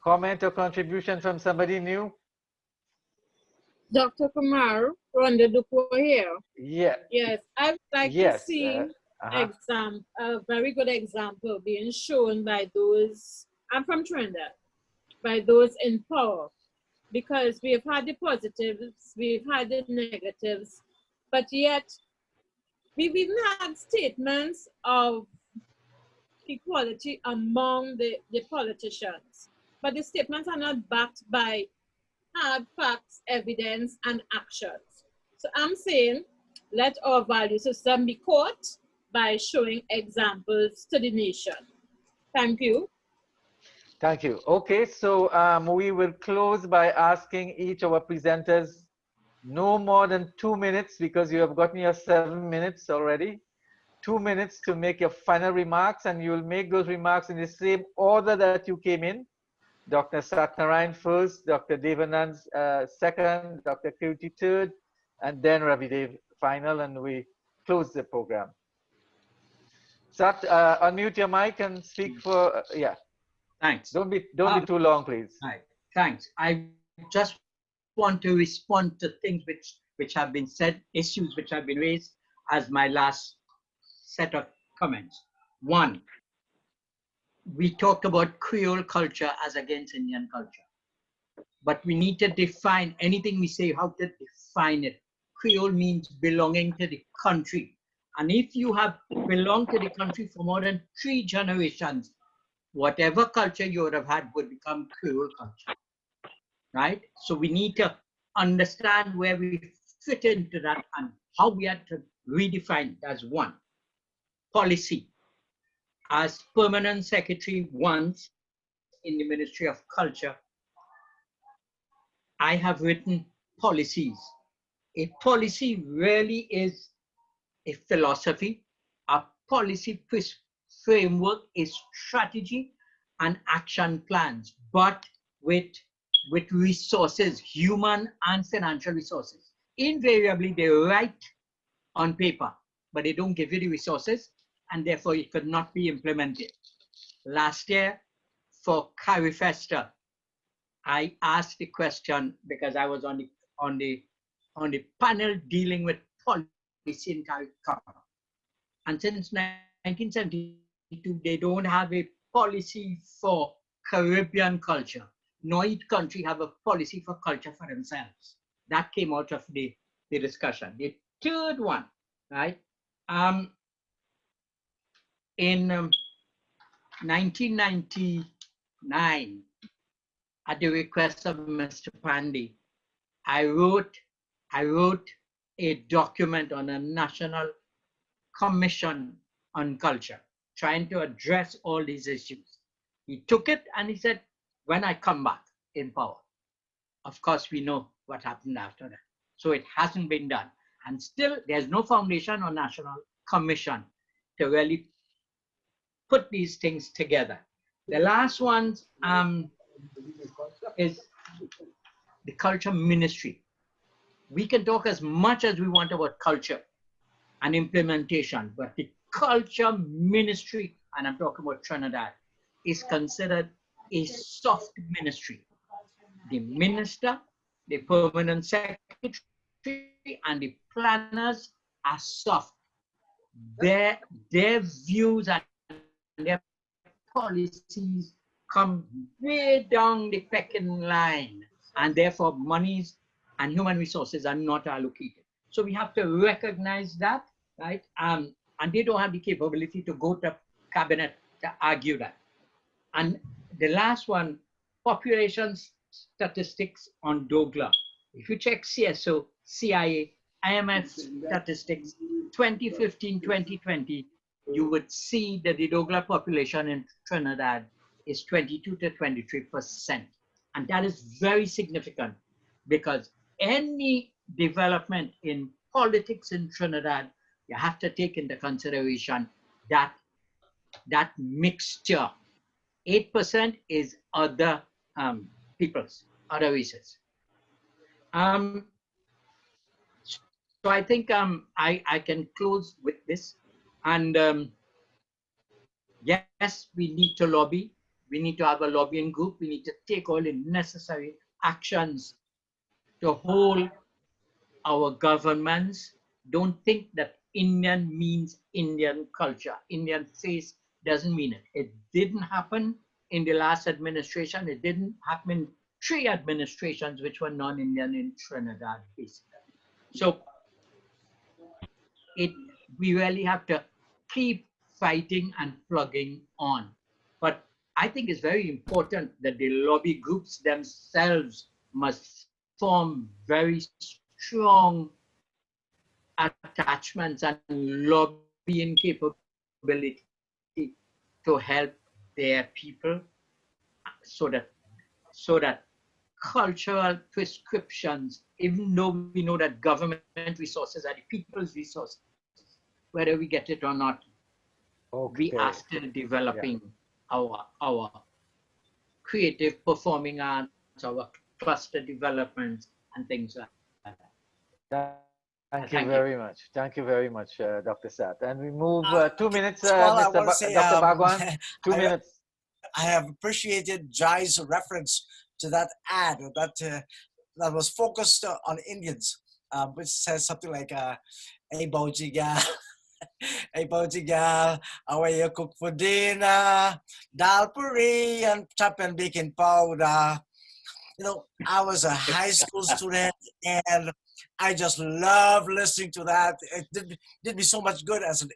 comment or contribution from somebody new? Dr. Kumar, Rhonda Dupo here. Yeah. Yes, I would like to see a very good example being shown by those, I'm from Trinidad, by those in power, because we've had the positives, we've had the negatives, but yet we've even had statements of equality among the politicians, but the statements are not backed by hard facts, evidence, and actions. So I'm saying, let our value system be caught by showing examples to the nation. Thank you. Thank you. Okay, so we will close by asking each of our presenters no more than 2 minutes, because you have gotten your 7 minutes already. 2 minutes to make your final remarks, and you will make those remarks in the same order that you came in. Dr. Satnarayan first, Dr. DEVNAND second, Dr. KIRTIE third, and then Ravi Dev final, and we close the program. Sat, unmute your mic and speak for, yeah. Thanks. Don't be too long, please. Right. Thanks. I just want to respond to things which have been said, issues which have been raised as my last set of comments. One, we talked about Creole culture as against Indian culture, but we need to define anything we say, how to define it. Creole means belonging to the country. And if you have belonged to the country for more than 3 generations, whatever culture you would have had would become Creole culture, right? So we need to understand where we fit into that and how we have to redefine it as one. Policy. As permanent secretary once in the Ministry of Culture, I have written policies. A policy really is a philosophy. A policy framework is strategy and action plans, but with resources, human and financial resources. Invariably, they write on paper, but they don't give you the resources, and therefore it could not be implemented. Last year, for CARIFESTA, I asked the question because I was on the panel dealing with policy in CARIFESTA. And since 1972, they don't have a policy for Caribbean culture, nor each country have a policy for culture for themselves. That came out of the discussion. The third one, right? In 1999, at the request of Mr. Pandey, I wrote a document on a national commission on culture, trying to address all these issues. He took it and he said, when I come back in power. Of course, we know what happened after that. So it hasn't been done. And still, there's no foundation or national commission to really put these things together. The last one is the culture ministry. We can talk as much as we want about culture and implementation, but the culture ministry, and I'm talking about Trinidad, is considered a soft ministry. The minister, the permanent secretary, and the planners are soft. Their views and their policies come way down the pecking line, and therefore monies and human resources are not allocated. So we have to recognize that, right? And they don't have the capability to go to cabinet to argue that. And the last one, population statistics on DOGLA. If you check CSO, CIA, IMF statistics, 2015-2020, you would see that the DOGLA population in Trinidad is 22 to 23%. And that is very significant because any development in politics in Trinidad, you have to take into consideration that mixture. 8% is other peoples, other races. So I think I can close with this. And yes, we need to lobby. We need to have a lobbying group. We need to take all the necessary actions to hold our governments. Don't think that Indian means Indian culture. Indian face doesn't mean it. It didn't happen in the last administration. It didn't happen in 3 administrations which were non-Indian in Trinidad, basically. So we really have to keep fighting and plugging on. But I think it's very important that the lobby groups themselves must form very strong attachments and lobbying capability to help their people, so that cultural prescriptions, even though we know that government resources are the people's resources, whether we get it or not, we are still developing our creative performing arts, our cluster development, and things like that. Thank you very much. Thank you very much, Dr. Sat. And we move 2 minutes, Dr. Bhagwan, 2 minutes. I have appreciated Jai's reference to that ad that was focused on Indians, which says something like, "Hey, Bojigal, hey, Bojigal, how are you cook for dinner? Dal puri and chop and baking powder." You know, I was a high school student and I just love listening to that. It did me so much good as an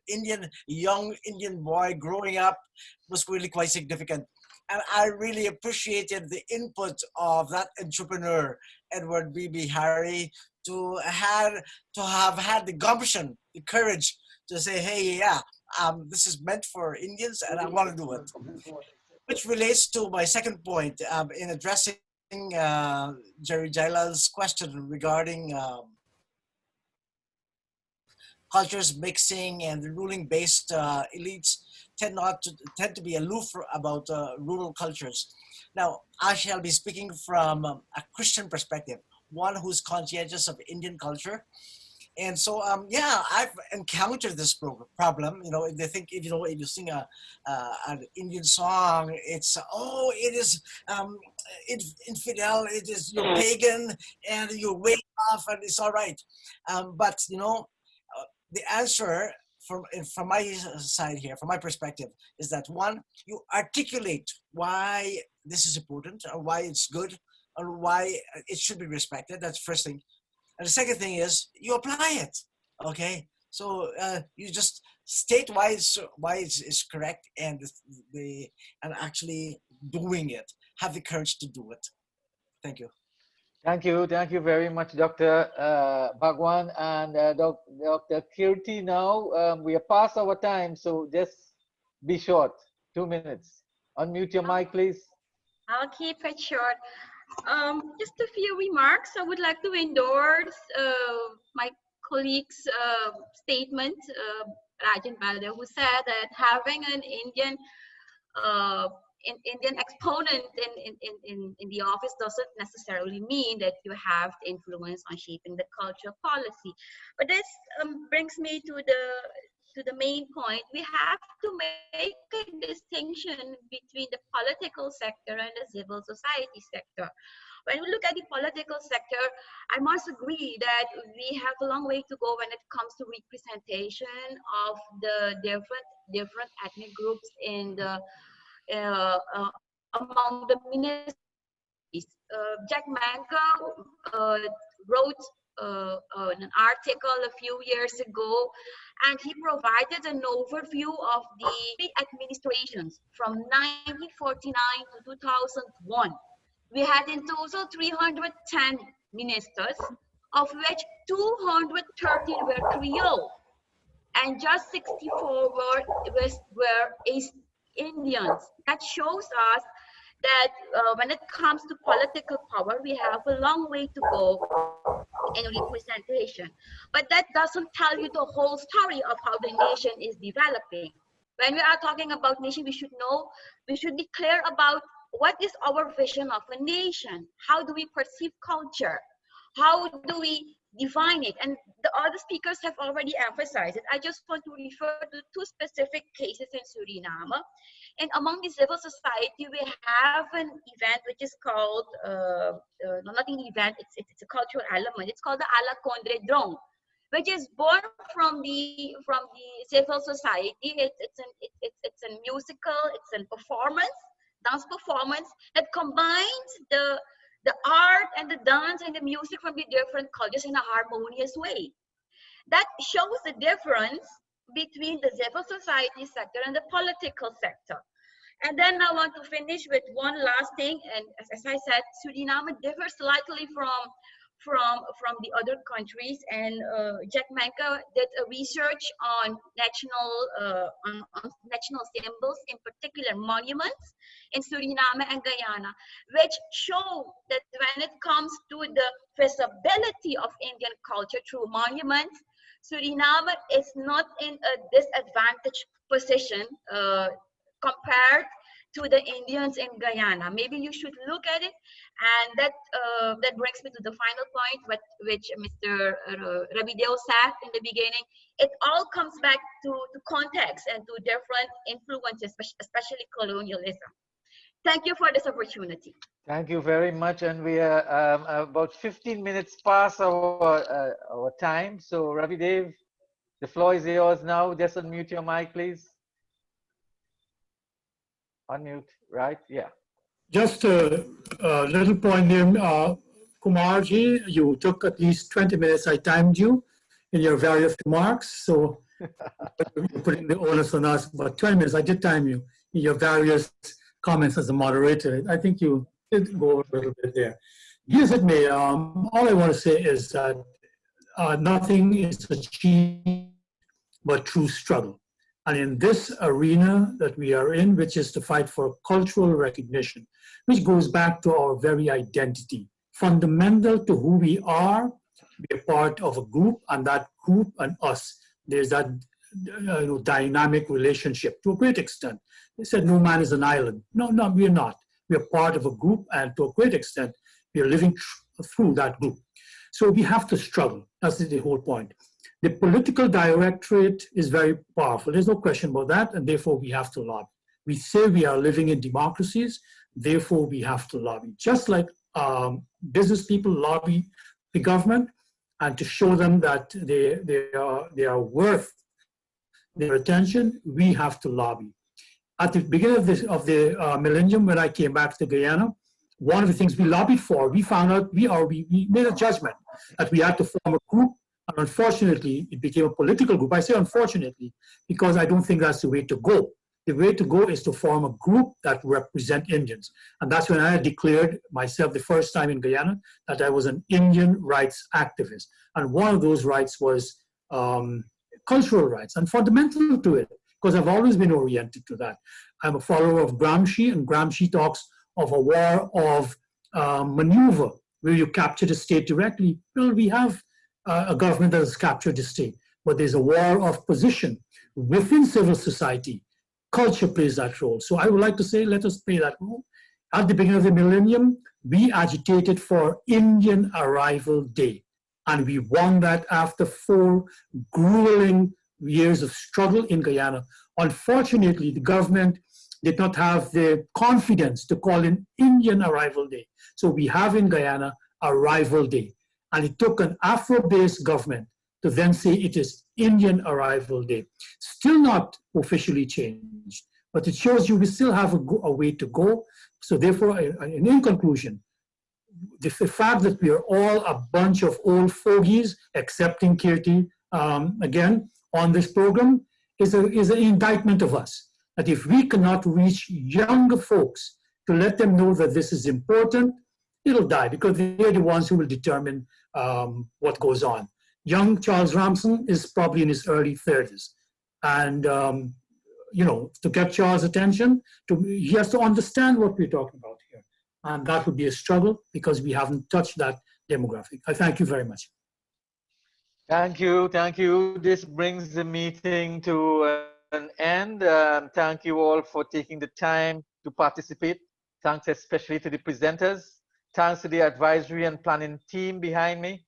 young Indian boy growing up. It was really quite significant. And I really appreciated the input of that entrepreneur, Edward B.B. Harry, to have had the gumption, the courage to say, hey, yeah, this is meant for Indians and I want to do it. Which relates to my second point in addressing Jerry Jailal's question regarding cultures mixing, and the ruling-based elites tend to be aloof about rural cultures. Now, I shall be speaking from a Christian perspective, one who's conscientious of Indian culture. And so, yeah, I've encountered this problem. You know, they think if you sing an Indian song, it's it is infidel, it is you're pagan, and you're way off, and it's all right. But you know, the answer from my side here, from my perspective, is that one, you articulate why this is important, or why it's good, or why it should be respected. That's the first thing. And the second thing is you apply it, okay? So you just state why it's correct, and actually doing it. Have the courage to do it. Thank you. Thank you very much, Dr. Bhagwan and Dr. Kirti. Now we are past our time, so just be short. 2 minutes. Unmute your mic, please. I'll keep it short. Just a few remarks. I would like to endorse my colleague's statement, Rajan Bada, who said that having an Indian exponent in the office doesn't necessarily mean that you have influence on shaping the culture policy. But this brings me to the main point. We have to make a distinction between the political sector and the civil society sector. When we look at the political sector, I must agree that we have a long way to go when it comes to representation of the different ethnic groups in the among the ministries. Jack Mango wrote an article a few years ago, and he provided an overview of the administrations from 1949 to 2001. We had in total 310 ministers, of which 213 were Creole, and just 64 were East Indians. That shows us that when it comes to political power, we have a long way to go in representation. But that doesn't tell you the whole story of how the nation is developing. When we are talking about nation, we should be clear about what is our vision of a nation. How do we perceive culture? How do we define it? And the other speakers have already emphasized it. I just want to refer to two specific cases in Suriname. And among the civil society, we have an event which is called, not an event, it's a cultural element. It's called the Ala Kondre Drong, which is born from the civil society. It's a musical, it's a performance, dance performance that combines the art and the dance and the music from the different cultures in a harmonious way. That shows the difference between the civil society sector and the political sector. And then I want to finish with one last thing. And as I said, Suriname differs slightly from the other countries. And Jack Manka did a research on national symbols, in particular monuments, in Suriname and Guyana, which show that when it comes to the visibility of Indian culture through monuments, Suriname is not in a disadvantaged position compared to the Indians in Guyana. Maybe you should look at it, and that brings me to the final point, which Mr. RAVI DEV said in the beginning. It all comes back to context and to different influences, especially colonialism. Thank you for this opportunity. Thank you very much, and we are about 15 minutes past our time. So RAVI DEV, the floor is yours now. Just unmute your mic, please. Unmute, right? Yeah. Just a little point there, Kumarji, you took at least 20 minutes. I timed you in your various remarks, so you're putting the onus on us. But 20 minutes, I did time you in your various comments as a moderator. I think you did go over a little bit there. Yes, it may. All I want to say is that nothing is achieved but through struggle. And in this arena that we are in, which is to fight for cultural recognition, which goes back to our very identity, fundamental to who we are, we are part of a group, and that group and us, there's that dynamic relationship to a great extent. They said no man is an island. No, we are not. We are part of a group, and to a great extent, we are living through that group. So we have to struggle. That's the whole point. The political directorate is very powerful. There's no question about that, and therefore we have to lobby. We say we are living in democracies, therefore we have to lobby. Just like business people lobby the government, and to show them that they are worth their attention, we have to lobby. At the beginning of the millennium, when I came back to Guyana, one of the things we lobbied for, we found out, we made a judgment that we had to form a group. And unfortunately, it became a political group. I say unfortunately, because I don't think that's the way to go. The way to go is to form a group that represent Indians. And that's when I declared myself the first time in Guyana that I was an Indian rights activist. And one of those rights was cultural rights, and fundamental to it, because I've always been oriented to that. I'm a follower of Gramsci, and Gramsci talks of a war of maneuver, where you capture the state directly. Well, we have a government that has captured the state, but there's a war of position within civil society. Culture plays that role. So I would like to say, let us play that role. At the beginning of the millennium, we agitated for Indian Arrival Day, and we won that after 4 grueling years of struggle in Guyana. Unfortunately, the government did not have the confidence to call it Indian Arrival Day. So we have in Guyana Arrival Day. And it took an Afro-based government to then say it is Indian Arrival Day. Still not officially changed, but it shows you we still have a way to go. So therefore, in conclusion, the fact that we are all a bunch of old fogies, excepting KIRTIE, again, on this program, is an indictment of us. That if we cannot reach younger folks to let them know that this is important, it'll die, because they're the ones who will determine what goes on. Young Charles Ramson is probably in his early 30s. And, to get Charles' attention, he has to understand what we're talking about here. And that would be a struggle, because we haven't touched that demographic. I thank you very much. Thank you, thank you. This brings the meeting to an end. Thank you all for taking the time to participate. Thanks especially to the presenters. Thanks to the advisory and planning team behind me.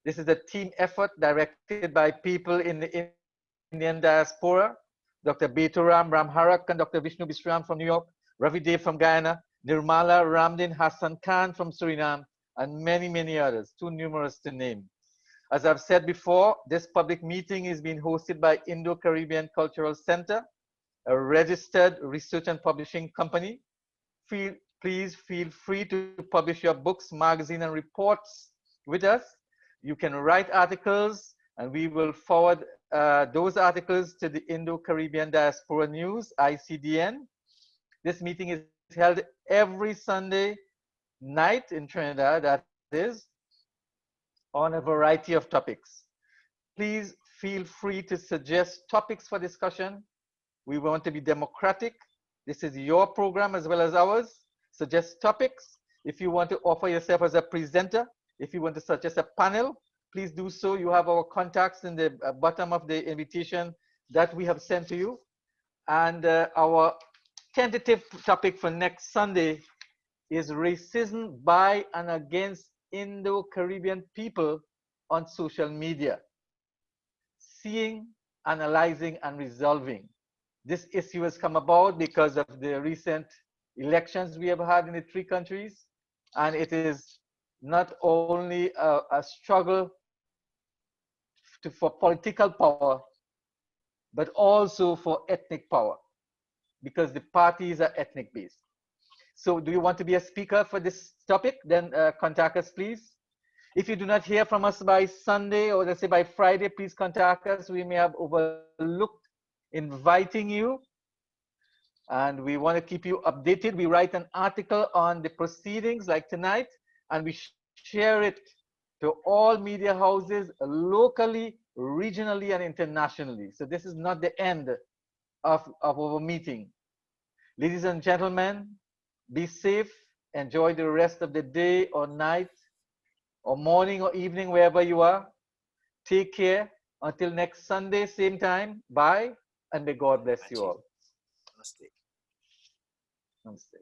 This is a team effort directed by people in the Indian diaspora. Dr. Beturam Ramharak and Dr. Vishnu Bisram from New York, Ravi Dev from Guyana, Nirmala Ramdin Hassan Khan from Suriname, and many, many others, too numerous to name. As I've said before, this public meeting is being hosted by Indo-Caribbean Cultural Center, a registered research and publishing company. Please feel free to publish your books, magazine, and reports with us. You can write articles, and we will forward those articles to the Indo-Caribbean Diaspora News, ICDN. This meeting is held every Sunday night in Trinidad, that is, on a variety of topics. Please feel free to suggest topics for discussion. We want to be democratic. This is your program as well as ours. Suggest topics. If you want to offer yourself as a presenter, if you want to suggest a panel, please do so. You have our contacts in the bottom of the invitation that we have sent to you. And our tentative topic for next Sunday is racism by and against Indo-Caribbean people on social media. Seeing, analyzing, and resolving. This issue has come about because of the recent elections we have had in the three countries, and it is not only a struggle for political power, but also for ethnic power, because the parties are ethnic based. So do you want to be a speaker for this topic? Then contact us, please. If you do not hear from us by Sunday, or let's say by Friday, please contact us. We may have overlooked inviting you, and we want to keep you updated. We write an article on the proceedings like tonight, and we share it to all media houses locally, regionally, and internationally. So this is not the end of our meeting. Ladies and gentlemen, be safe. Enjoy the rest of the day or night or morning or evening, wherever you are. Take care. Until next Sunday, same time. Bye, and may God bless you all. Namaste. Namaste.